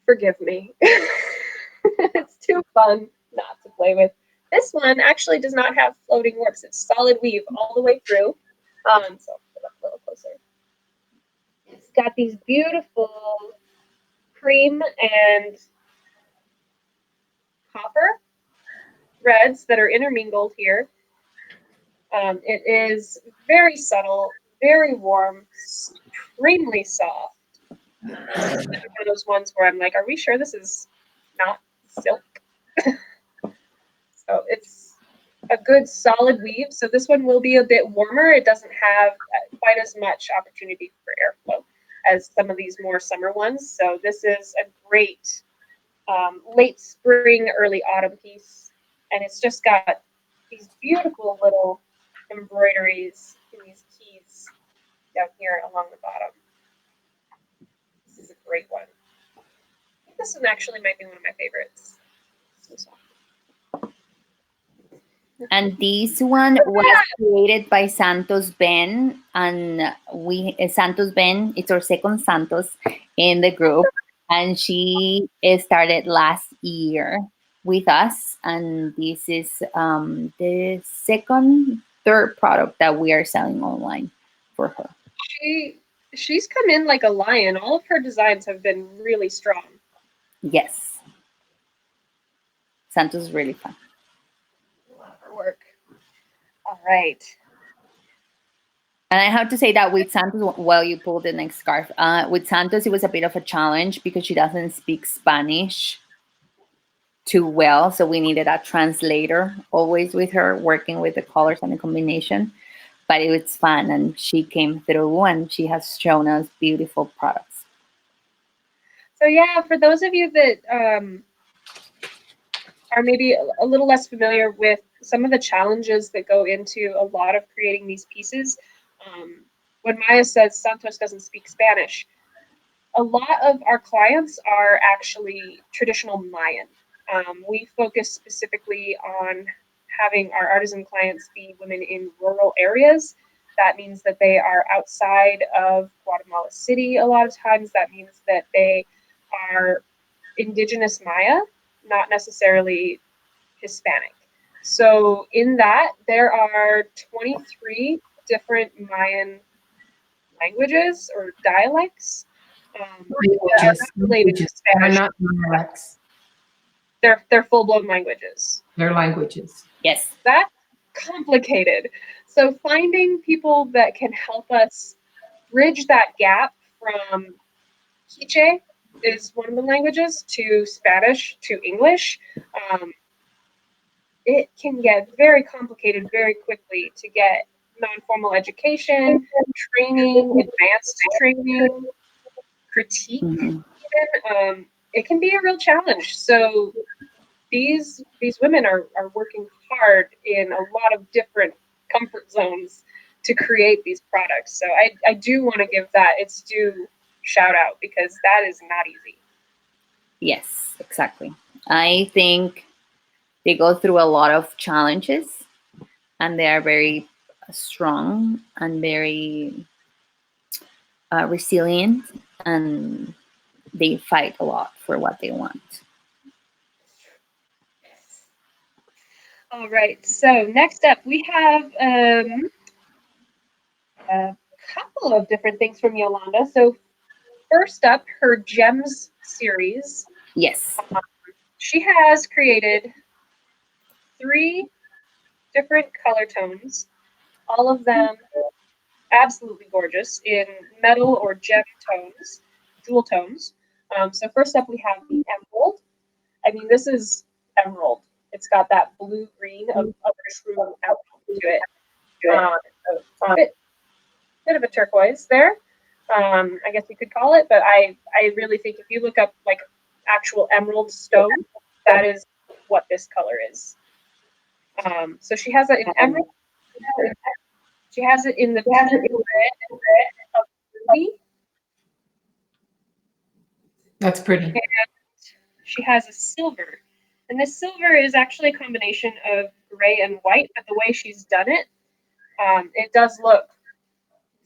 forgive me. It's too fun not to play with. This one actually does not have floating warps. It's solid weave all the way through. So I'll put it up a little closer. It's got these beautiful cream and copper threads that are intermingled here. It is very subtle, very warm, extremely soft. This is one of those ones where I'm like, are we sure this is not silk? So it's a good solid weave. So this one will be a bit warmer. It doesn't have quite as much opportunity for airflow as some of these more summer ones. So this is a great late spring, early autumn piece. And it's just got these beautiful little embroideries in these keys down here along the bottom. This is a great one. This one actually might be one of my favorites. And this one was created by Santos Ben, and Santos Ben, it's our second Santos in the group, and she started last year with us, and this is the third product that we are selling online for her. She's come in like a lion. All of her designs have been really strong. Yes. Santos is really fun. Love her work. All right. And I have to say that with Santos, well, you pulled the next scarf. With Santos, it was a bit of a challenge because she doesn't speak Spanish too well. So we needed a translator always with her, working with the colors and the combination. But it was fun, and she came through, and she has shown us beautiful products. So yeah, for those of you that are maybe a little less familiar with some of the challenges that go into a lot of creating these pieces, when Maya says Santos doesn't speak Spanish, a lot of our clients are actually traditional Mayan. We focus specifically on having our artisan clients be women in rural areas. That means that they are outside of Guatemala City a lot of times. That means that they are indigenous Maya, not necessarily Hispanic. So in that, there are 23 different Mayan languages or dialects that are not related to Spanish. They're not dialects. They're full-blown languages. They're languages. Yes. That's complicated. So finding people that can help us bridge that gap from Quiche is one of the languages to Spanish to English. It can get very complicated very quickly to get non-formal education, training, advanced training, critique. Even. It can be a real challenge. So these women are working hard in a lot of different comfort zones to create these products. So I do want to give that its due shout out, because that is not easy. Yes, exactly. I think they go through a lot of challenges, and they are very strong and very resilient, and they fight a lot for what they want. All right, so next up we have a couple of different things from Yolanda. So first up, her Gems series. Yes. She has created 3 different color tones, all of them absolutely gorgeous in metal or gem tones, jewel tones. So first up we have the emerald. I mean, this is emerald. It's got that blue-green of true emerald to it. Bit of a turquoise there, I guess you could call it, but I really think if you look up like actual emerald stone, that is what this color is. So she has it in emerald. She has it in the red of ruby. That's pretty. And she has a silver. And this silver is actually a combination of gray and white, but the way she's done it, it does look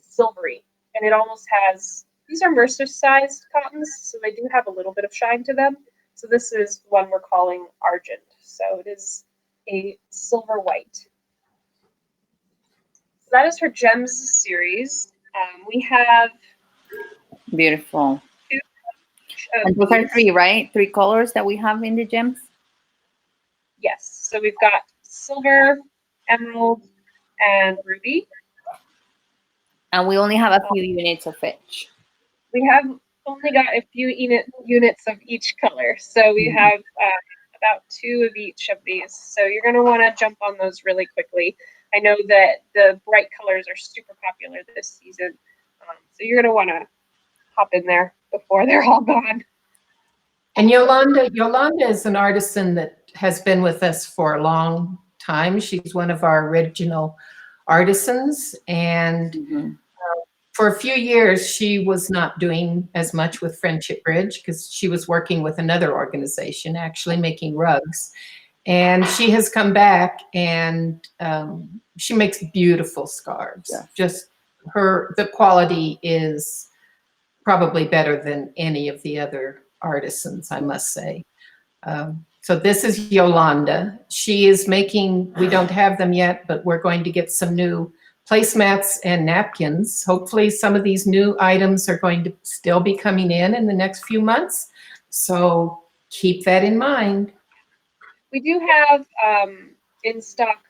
silvery. And it almost has, these are Mercer-sized cottons, so they do have a little bit of shine to them. So this is one we're calling Argent. So it is a silver white. So that is her Gems series. We have Beautiful. 2 And those are 3, right? 3 colors that we have in the gems? Yes. So we've got silver, emerald, and ruby. And we only have a few units of each. We have only got a few units of each color. So we have about 2 of each of these. So you're going to want to jump on those really quickly. I know that the bright colors are super popular this season. So you're going to want to hop in there before they're all gone. And Yolanda is an artisan that has been with us for a long time. She's one of our original artisans, and For a few years, she was not doing as much with Friendship Bridge because she was working with another organization, actually making rugs. And she has come back, and she makes beautiful scarves. Yeah. Just the quality is probably better than any of the other artisans, I must say. So this is Yolanda. She is making, we don't have them yet, but we're going to get some new placemats and napkins. Hopefully some of these new items are going to still be coming in the next few months. So keep that in mind. We do have in stock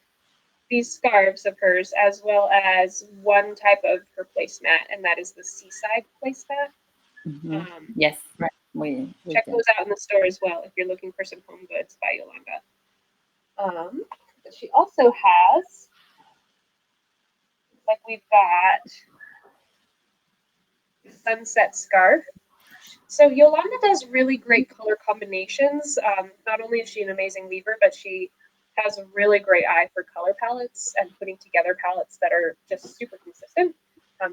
these scarves of hers, as well as one type of her placemat, and that is the seaside placemat. Mhm. Yes, Right. we Check do. those out in the store as well if you're looking for some home goods by Yolanda. But she also has, like, we've got the sunset scarf. So Yolanda does really great color combinations. Not only is she an amazing weaver, but she has a really great eye for color palettes and putting together palettes that are just super consistent.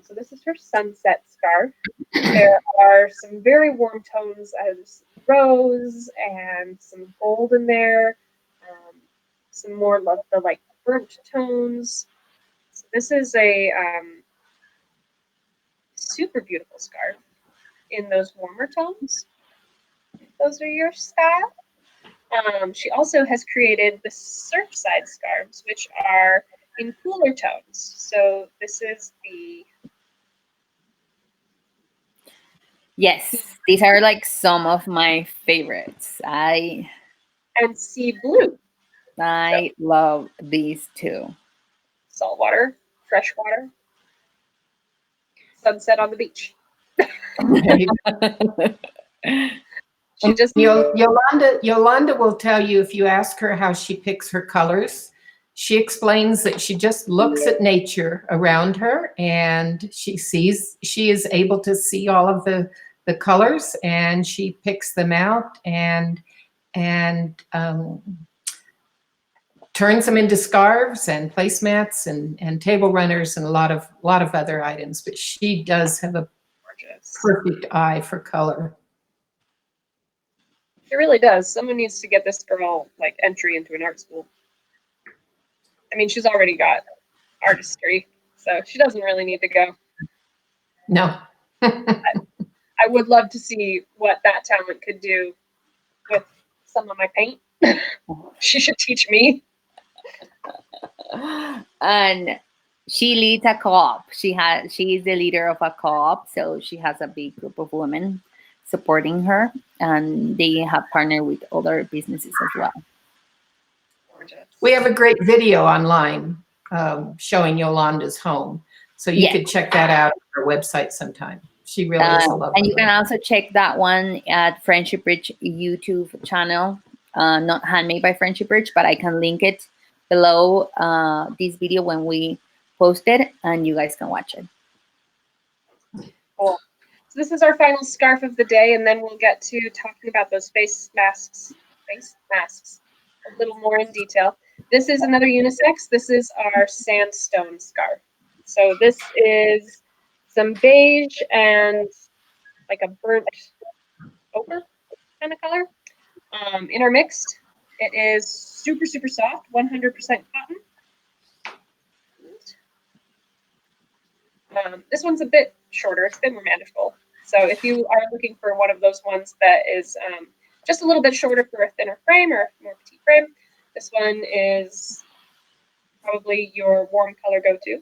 So this is her sunset scarf. There are some very warm tones as rose and some gold in there. Some more of the like burnt tones. So this is a super beautiful scarf in those warmer tones. Those are your style. She also has created the Surfside Scarves, which are in cooler tones. So this is the Yes, these are like some of my favorites. I and sea blue, love these two. saltwater, freshwater, sunset on the beach. She just Yolanda will tell you if you ask her how she picks her colors. She explains that she just looks at nature around her, and she is able to see all of the colors, and she picks them out and turns them into scarves and placemats and table runners and a lot of other items. But she does have a perfect eye for color. It really does. Someone needs to get this girl like entry into an art school. I mean, she's already got artistry, so she doesn't really need to go. No. I would love to see what that talent could do with some of my paint. She should teach me. And she leads a co-op. She is the leader of a co-op, so she has a big group of women supporting her, and they have partnered with other businesses as well. Gorgeous. We have a great video online showing Yolanda's home, so you could check that out on our website sometime. She really is a lovely. And you can also check that one at Friendship Bridge YouTube channel, not Handmade by Friendship Bridge, but I can link it below this video when we post it, and you guys can watch it. Cool. So this is our final scarf of the day, and then we'll get to talking about those face masks a little more in detail. This is another unisex. This is our Sandstone scarf. So this is some beige and like a burnt ochre kind of color intermixed. It is super, super soft, 100% cotton. This one's a bit shorter. It's a bit more manageable. So if you are looking for one of those ones that is just a little bit shorter for a thinner frame or more petite frame, this one is probably your warm color go-to.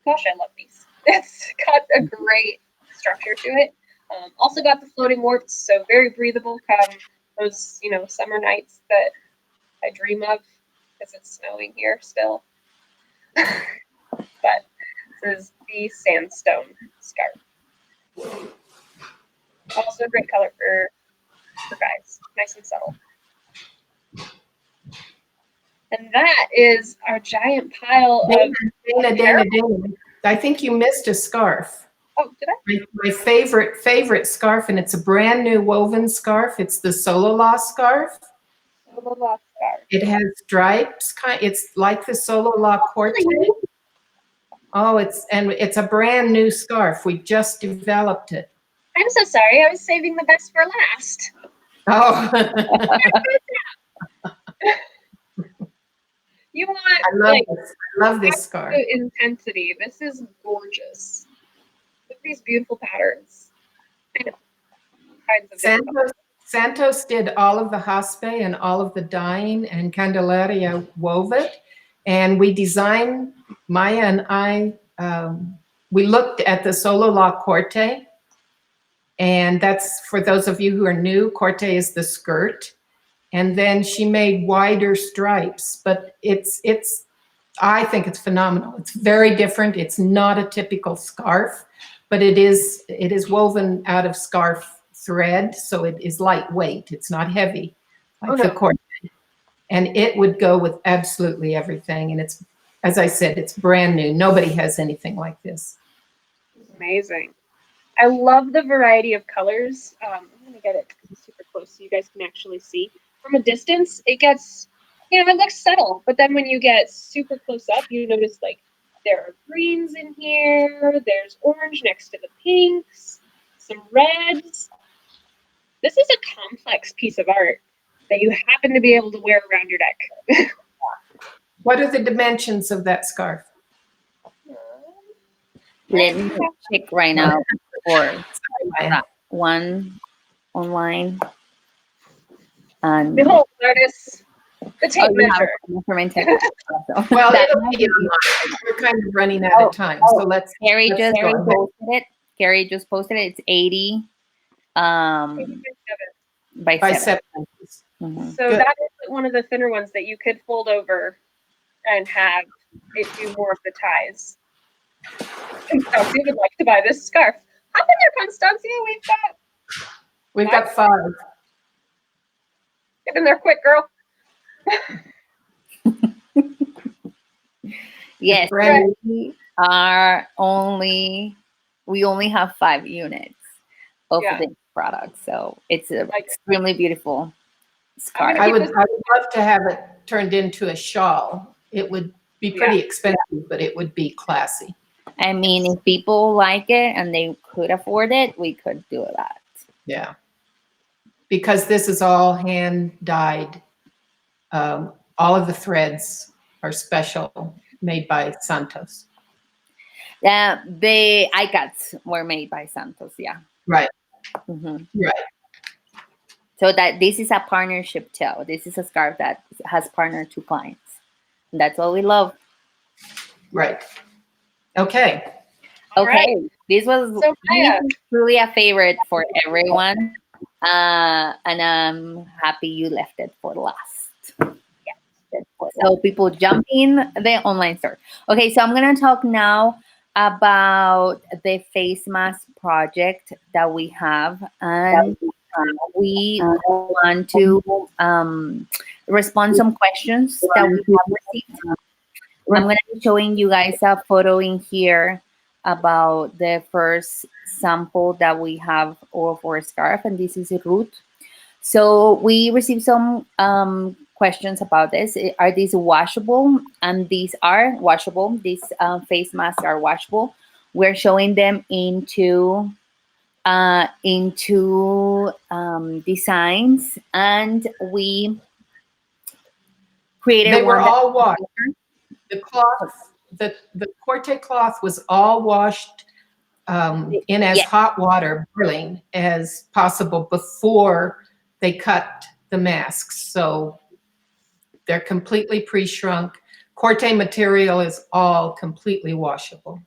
Gosh, I love these. It's got a great structure to it. Also got the floating warps, so very breathable come those, summer nights that I dream of because it's snowing here still. But this is the Sandstone scarf. Also a great color for guys. Nice and subtle. And that is our giant pile of Dana. I think you missed a scarf. Oh, did I? My favorite scarf, and it's a brand new woven scarf. It's the Solola Scarf. Solola scarf. It has stripes. It's like the Solola Corte. Oh, it's a brand new scarf. We just developed it. I'm so sorry. I was saving the best for last. Oh, You want I love this. I love this scarf. intensity. This is gorgeous. Look at these beautiful patterns. I know. Kinds of different colors. Santos did all of the Jaspe and all of the dyeing, and Candelaria wove it. And we designed, Maya and I, we looked at the Solola Corte. And that's, for those of you who are new, Corte is the skirt. And then she made wider stripes, but I think it's phenomenal. It's very different. It's not a typical scarf, but it is woven out of scarf thread, so it is lightweight. It's not heavy like the Corte. And it would go with absolutely everything. And it's, as I said, it's brand new. Nobody has anything like this. Amazing. I love the variety of colors. I'm going to get it super close so you guys can actually see. From a distance, it gets, it looks subtle. But then when you get super close up, you notice like there are greens in here. There's orange next to the pinks, some reds. This is a complex piece of art that you happen to be able to wear around your neck. What are the dimensions of that scarf? Let me check right now for that one online. And Behold, notice the tape measure. Well, it'll be online. We're kind of running out of time, so let's. Carrie just posted it. Carrie just posted it. It's 80 by 7. Mm-hmm. So that is one of the thinner ones that you could fold over and have it do more of the ties. Constancia would like to buy this scarf. Hop in there, Constancia. We've got 5. Get in there quick, girl. Yes, we only have 5 units of this product, so it's an extremely beautiful scarf. I would love to have it turned into a shawl. It would be pretty expensive, but it would be classy. I mean, if people like it and they could afford it, we could do that. Yeah. Because this is all hand dyed. All of the threads are special, made by Santos. The Ikats were made by Santos, yeah. Right. Mm-hmm. Right. So that this is a partnership too. This is a scarf that has partnered 2 clients. And that's what we love. Right. Okay. Okay. This was truly a favorite for everyone. And I'm happy you left it for last. Yeah. So people jump in the online store. Okay, so I'm gonna talk now about the face mask project that we have, and we want to respond some questions that we have received. I'm gonna be showing you guys a photo in here about the first sample that we have of our scarf, and this is Ruth. So we received some questions about this. Are these washable? And these are washable. These face masks are washable. We're showing them into designs, and we created. They were all washed. The cloth, the Corte cloth was all washed in as hot water, boiling as possible before they cut the masks. So they're completely pre-shrunk. Corte material is all completely washable.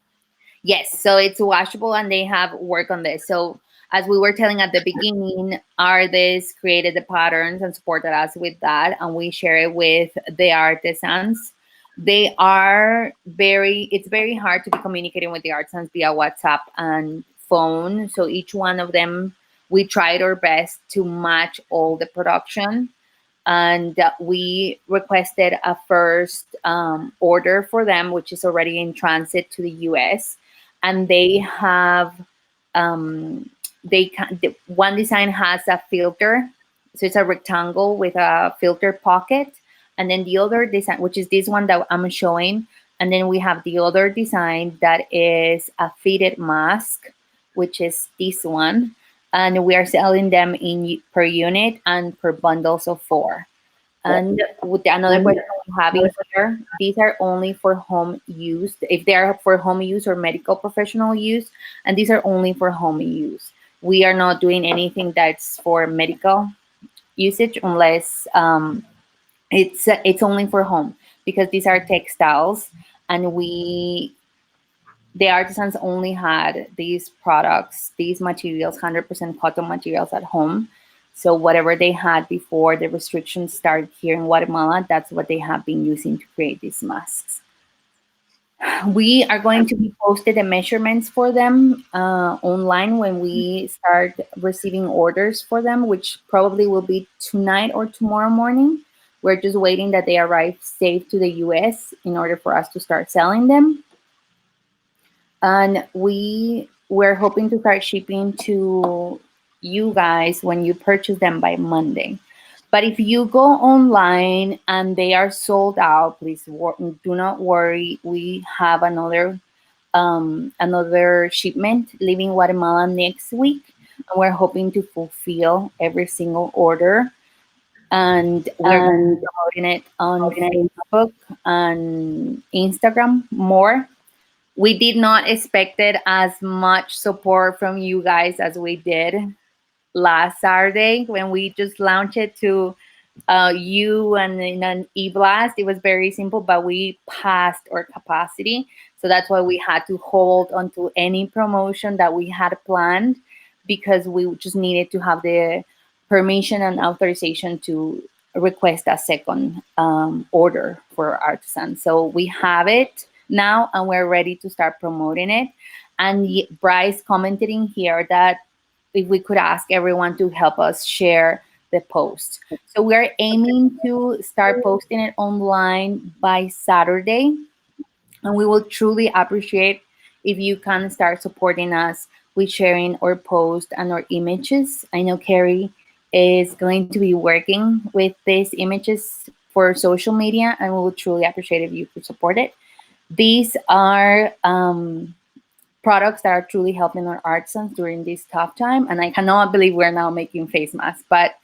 Yes, so it's washable, and they have work on this. So as we were telling at the beginning, artists created the patterns and supported us with that, and we share it with the artisans. They are it's very hard to be communicating with the artisans via WhatsApp and phone. So each one of them, we tried our best to match all the production. And we requested a first order for them, which is already in transit to the US. And they have, one design has a filter. So it's a rectangle with a filter pocket. And then the other design, which is this one that I'm showing. And then we have the other design that is a fitted mask, which is this one. And we are selling them in per unit and per bundles of 4. And with another question we have in here, these are only for home use. If they are for home use or medical professional use, and these are only for home use. We are not doing anything that's for medical usage unless it's only for home, because these are textiles, and the artisans only had these products, these materials, 100% cotton materials at home. So whatever they had before the restrictions started here in Guatemala, that's what they have been using to create these masks. We are going to be posted the measurements for them online when we start receiving orders for them, which probably will be tonight or tomorrow morning. We're just waiting that they arrive safe to the US in order for us to start selling them. And we're hoping to start shipping to you guys when you purchase them by Monday. But if you go online and they are sold out, please do not worry. We have another shipment leaving Guatemala next week, and we're hoping to fulfill every single order. And we're promoting it on Facebook and Instagram more. We did not expect it as much support from you guys as we did last Saturday when we just launched it to you and in an e-blast. It was very simple, but we passed our capacity. So that's why we had to hold onto any promotion that we had planned, because we just needed to have the permission and authorization to request a second order for artisans. So we have it now and we're ready to start promoting it. And Bryce commented in here that if we could ask everyone to help us share the post. So we're aiming to start posting it online by Saturday. And we will truly appreciate if you can start supporting us with sharing our post and our images. I know Carrie is going to be working with these images for social media, and we will truly appreciate if you could support it. These are products that are truly helping our artisans during this tough time. And I cannot believe we're now making face masks, but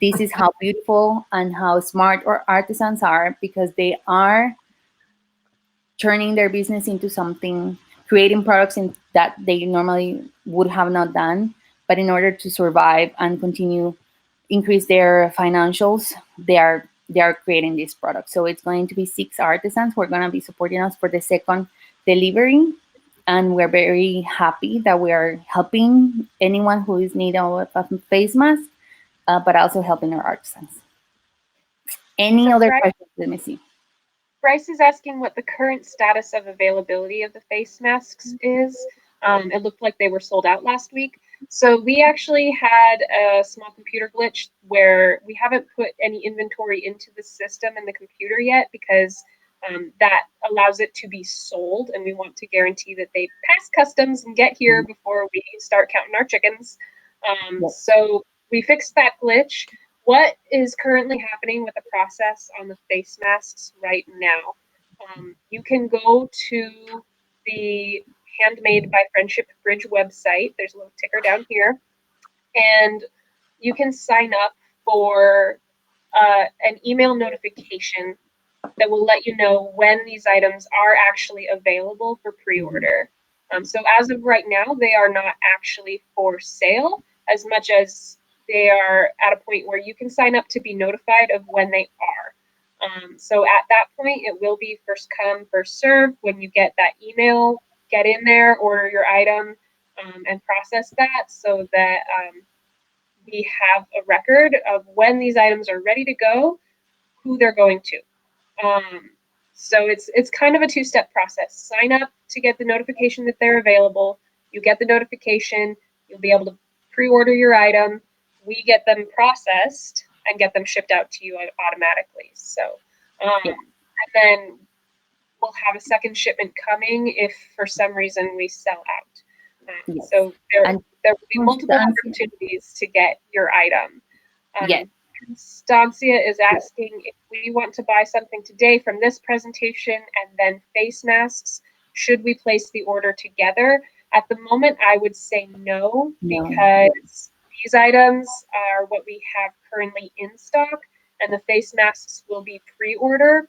this is how beautiful and how smart our artisans are, because they are turning their business into something, creating products that they normally would have not done. But in order to survive and continue increase their financials, they are creating these products. So it's going to be 6 artisans who are going to be supporting us for the second delivery. And we're very happy that we are helping anyone who is in need of a face mask, but also helping our artisans. Any other questions? Let me see. Bryce is asking what the current status of availability of the face masks is. It looked like they were sold out last week. So we actually had a small computer glitch where we haven't put any inventory into the system in the computer yet, because that allows it to be sold, and we want to guarantee that they pass customs and get here before we start counting our chickens. So we fixed that glitch. What is currently happening with the process on the face masks right now? You can go to the Handmade by Friendship Bridge website. There's a little ticker down here, and you can sign up for an email notification that will let you know when these items are actually available for pre-order. So as of right now, they are not actually for sale, as much as they are at a point where you can sign up to be notified of when they are. So at that point, it will be first come, first serve. When you get that email, get in there, order your item, and process that so that we have a record of when these items are ready to go, who they're going to. So it's kind of a 2-step process. Sign up to get the notification that they're available. You get the notification, you'll be able to pre-order your item. We get them processed and get them shipped out to you automatically. So, and then we'll have a second shipment coming if for some reason we sell out. So there will be multiple opportunities to get your item. Yes. Constancia is asking if we want to buy something today from this presentation and then face masks, should we place the order together? At the moment, I would say no, because these items are what we have currently in stock, and the face masks will be pre-order.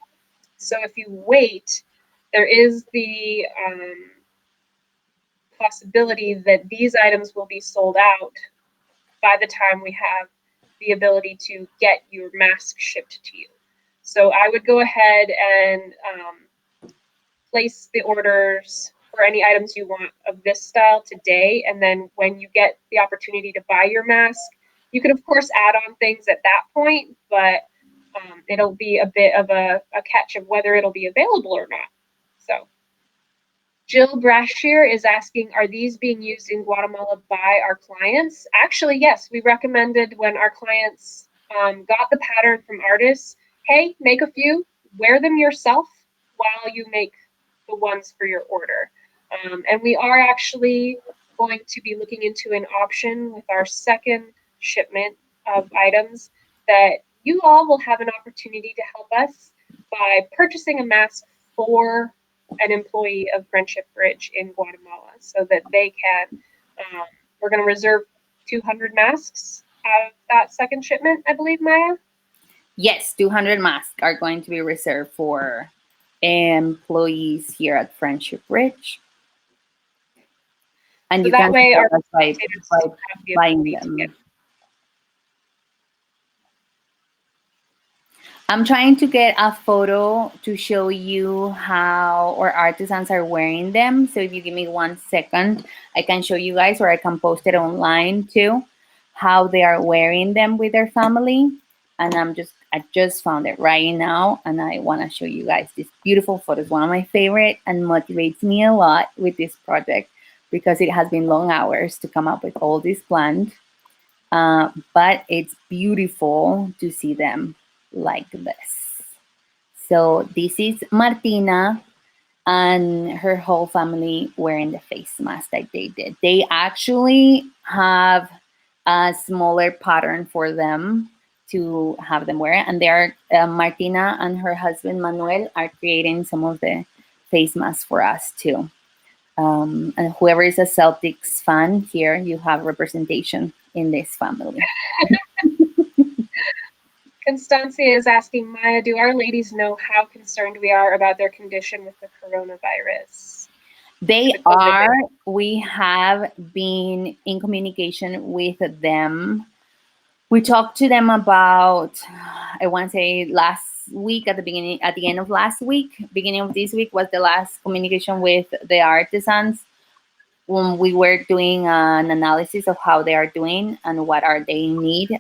So if you wait, there is the possibility that these items will be sold out by the time we have the ability to get your mask shipped to you. So I would go ahead and place the orders for any items you want of this style today, and then when you get the opportunity to buy your mask, you can of course add on things at that point, but it'll be a bit of a catch of whether it'll be available or not. So Jill Brashear is asking, are these being used in Guatemala by our clients? Actually, yes, we recommended when our clients got the pattern from artists, hey, make a few, wear them yourself while you make the ones for your order. And we are actually going to be looking into an option with our second shipment of items that you all will have an opportunity to help us by purchasing a mask for an employee of Friendship Bridge in Guatemala so that they can, we're going to reserve 200 masks out of that second shipment, I believe, Maya? Yes, 200 masks are going to be reserved for employees here at Friendship Bridge. And So you that can way our support us by have the buying ability to them. get. I'm trying to get a photo to show you how our artisans are wearing them. So if you give me 1 second, I can show you guys, or I can post it online too, how they are wearing them with their family. And I just found it right now, and I want to show you guys this beautiful photo. It's one of my favorite and motivates me a lot with this project because it has been long hours to come up with all this planned. But it's beautiful to see them like this. So this is Martina and her whole family wearing the face mask like they did. They actually have a smaller pattern for them to have them wear, and they are Martina and her husband Manuel are creating some of the face masks for us too. And whoever is a Celtics fan here, you have representation in this family. Constancia is asking, Maya, do our ladies know how concerned we are about their condition with the coronavirus? They are. We have been in communication with them. We talked to them about, I want to say last week at the end of last week, beginning of this week was the last communication with the artisans when we were doing an analysis of how they are doing and what are they need,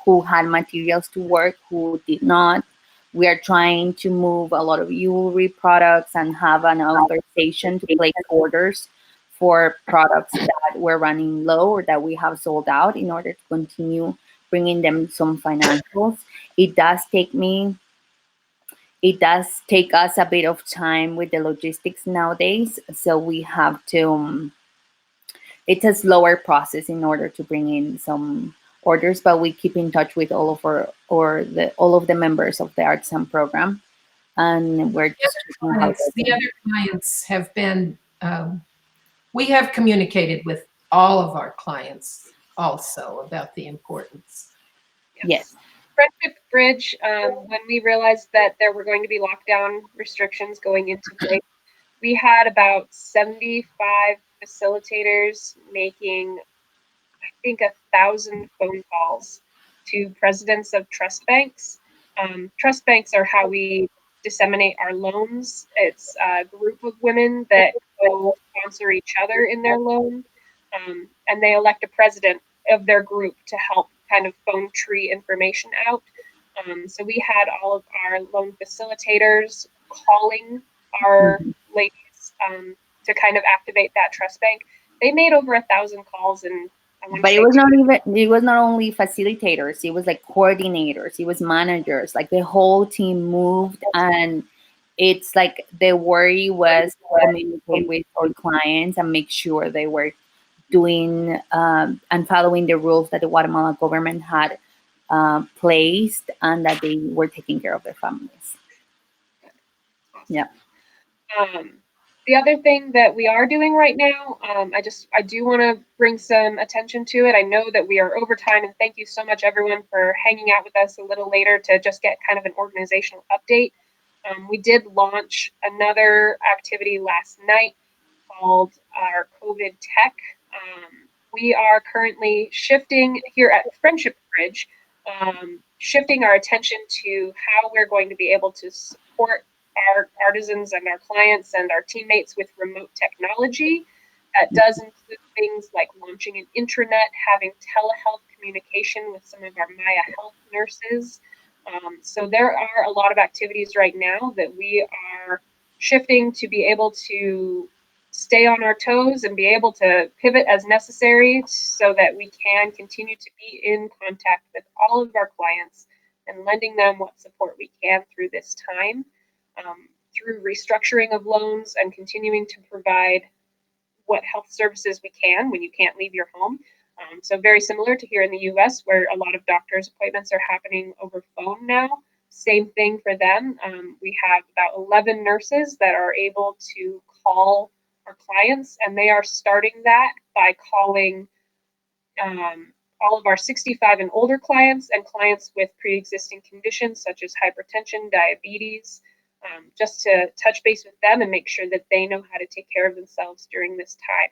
who had materials to work, who did not. We are trying to move a lot of jewelry products and have an authorization to place orders for products that were running low or that we have sold out in order to continue bringing them some financials. It does take us a bit of time with the logistics nowadays, so we have to it's a slower process in order to bring in some orders, but we keep in touch with all of the members of the artisan program, and we're just the other clients have been. We have communicated with all of our clients also about the importance. Yes. Friendship Bridge, when we realized that there were going to be lockdown restrictions going into place, we had about 75 facilitators making, I think, 1,000 phone calls to presidents of trust banks. Trust banks are how we disseminate our loans. It's a group of women that will sponsor each other in their loan, and they elect a president of their group to help kind of phone tree information out. So we had all of our loan facilitators calling our ladies to kind of activate that trust bank. They made over 1,000 calls, and but it was not only facilitators, it was like coordinators, it was managers, like the whole team moved. And it's like the worry was to communicate with our clients and make sure they were doing and following the rules that the Guatemalan government had placed and that they were taking care of their families. Yeah. The other thing that we are doing right now, I do want to bring some attention to it. I know that we are over time, and thank you so much, everyone, for hanging out with us a little later to just get kind of an organizational update. We did launch another activity last night called our COVID Tech. We are currently shifting here at Friendship Bridge, shifting our attention to how we're going to be able to support our artisans and our clients and our teammates with remote technology. That does include things like launching an intranet, having telehealth communication with some of our Maya Health nurses. So there are a lot of activities right now that we are shifting to be able to stay on our toes and be able to pivot as necessary so that we can continue to be in contact with all of our clients and lending them what support we can through this time. Through restructuring of loans and continuing to provide what health services we can when you can't leave your home. So very similar to here in the US, where a lot of doctor's appointments are happening over phone now. Same thing for them. We have about 11 nurses that are able to call our clients, and they are starting that by calling all of our 65 and older clients and clients with pre-existing conditions such as hypertension, diabetes, just to touch base with them and make sure that they know how to take care of themselves during this time.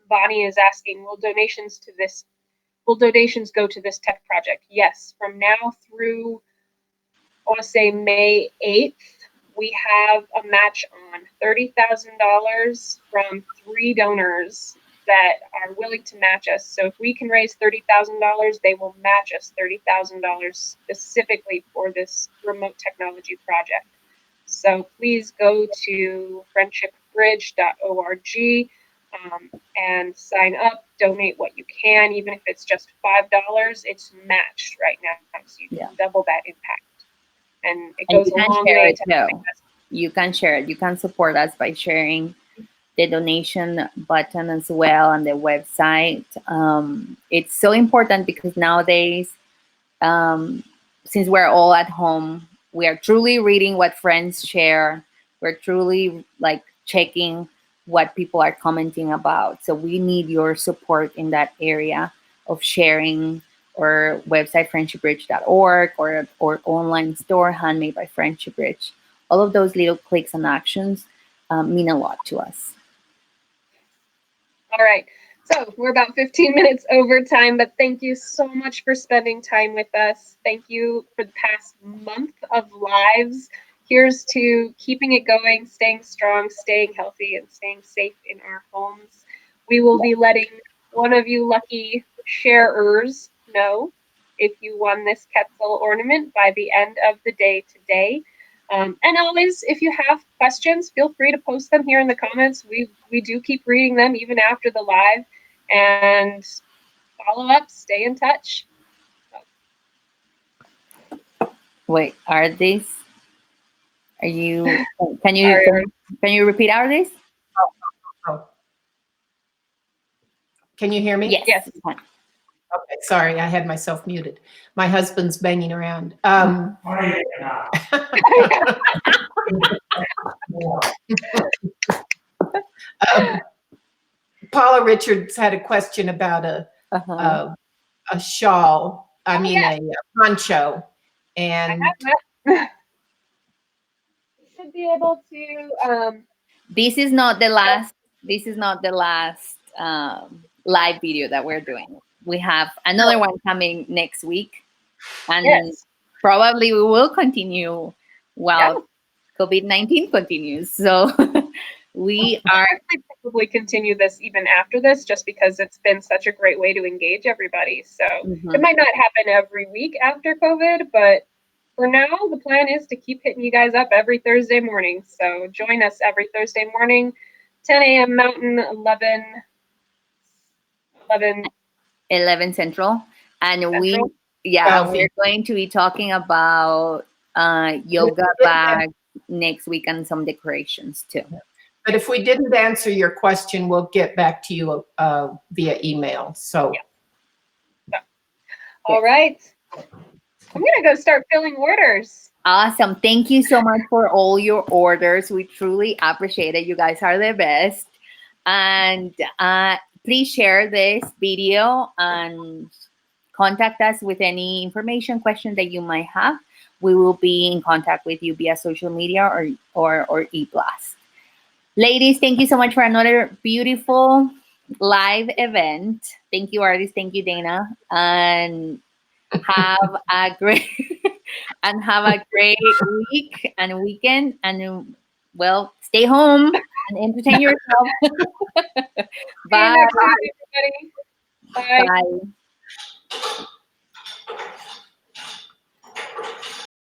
Bonnie is asking, will donations go to this tech project? Yes, from now through, I want to say May 8th, we have a match on $30,000 from 3 donors that are willing to match us. So if we can raise $30,000, they will match us $30,000 specifically for this remote technology project. So please go to friendshipbridge.org and sign up, donate what you can, even if it's just $5, it's matched right now, so you can double that impact. And it goes a long way to you can share it. You can support us by sharing the donation button as well on the website. It's so important because nowadays, since we're all at home, we are truly reading what friends share. We're truly like checking what people are commenting about. So we need your support in that area of sharing, or website friendshipbridge.org, or online store Handmade by Friendship Bridge. All of those little clicks and actions mean a lot to us. All right. So we're about 15 minutes over time, but thank you so much for spending time with us. Thank you for the past month of lives. Here's to keeping it going, staying strong, staying healthy, and staying safe in our homes. We will be letting one of you lucky sharers know if you won this Quetzal ornament by the end of the day today. And always, if you have questions, feel free to post them here in the comments. We do keep reading them even after the live. And follow up, stay in touch. Wait, are you? Can you repeat these? Oh. Can you hear me? Yes. Okay, sorry, I had myself muted. My husband's banging around. Paula Richards had a question about a shawl. A poncho, and should be able to. This is not the last. This is not the last live video that we're doing. We have another one coming next week, and probably we will continue while COVID-19 continues. So we are probably continue this even after this, just because it's been such a great way to engage everybody. So it might not happen every week after COVID, but for now, the plan is to keep hitting you guys up every Thursday morning. So join us every Thursday morning, 10 a.m. Mountain, 11 Central. And we're going to be talking about yoga bags next week and some decorations too. But if we didn't answer your question, we'll get back to you via email. So, all right. I'm gonna go start filling orders. Awesome. Thank you so much for all your orders. We truly appreciate it. You guys are the best. And please share this video and contact us with any information, question that you might have. We will be in contact with you via social media or e-blast. Ladies, thank you so much for another beautiful live event. Thank you, artists. Thank you, Dana. And have a great week and weekend. And well, stay home and entertain yourself. See you Bye. next week, everybody. Bye. Bye.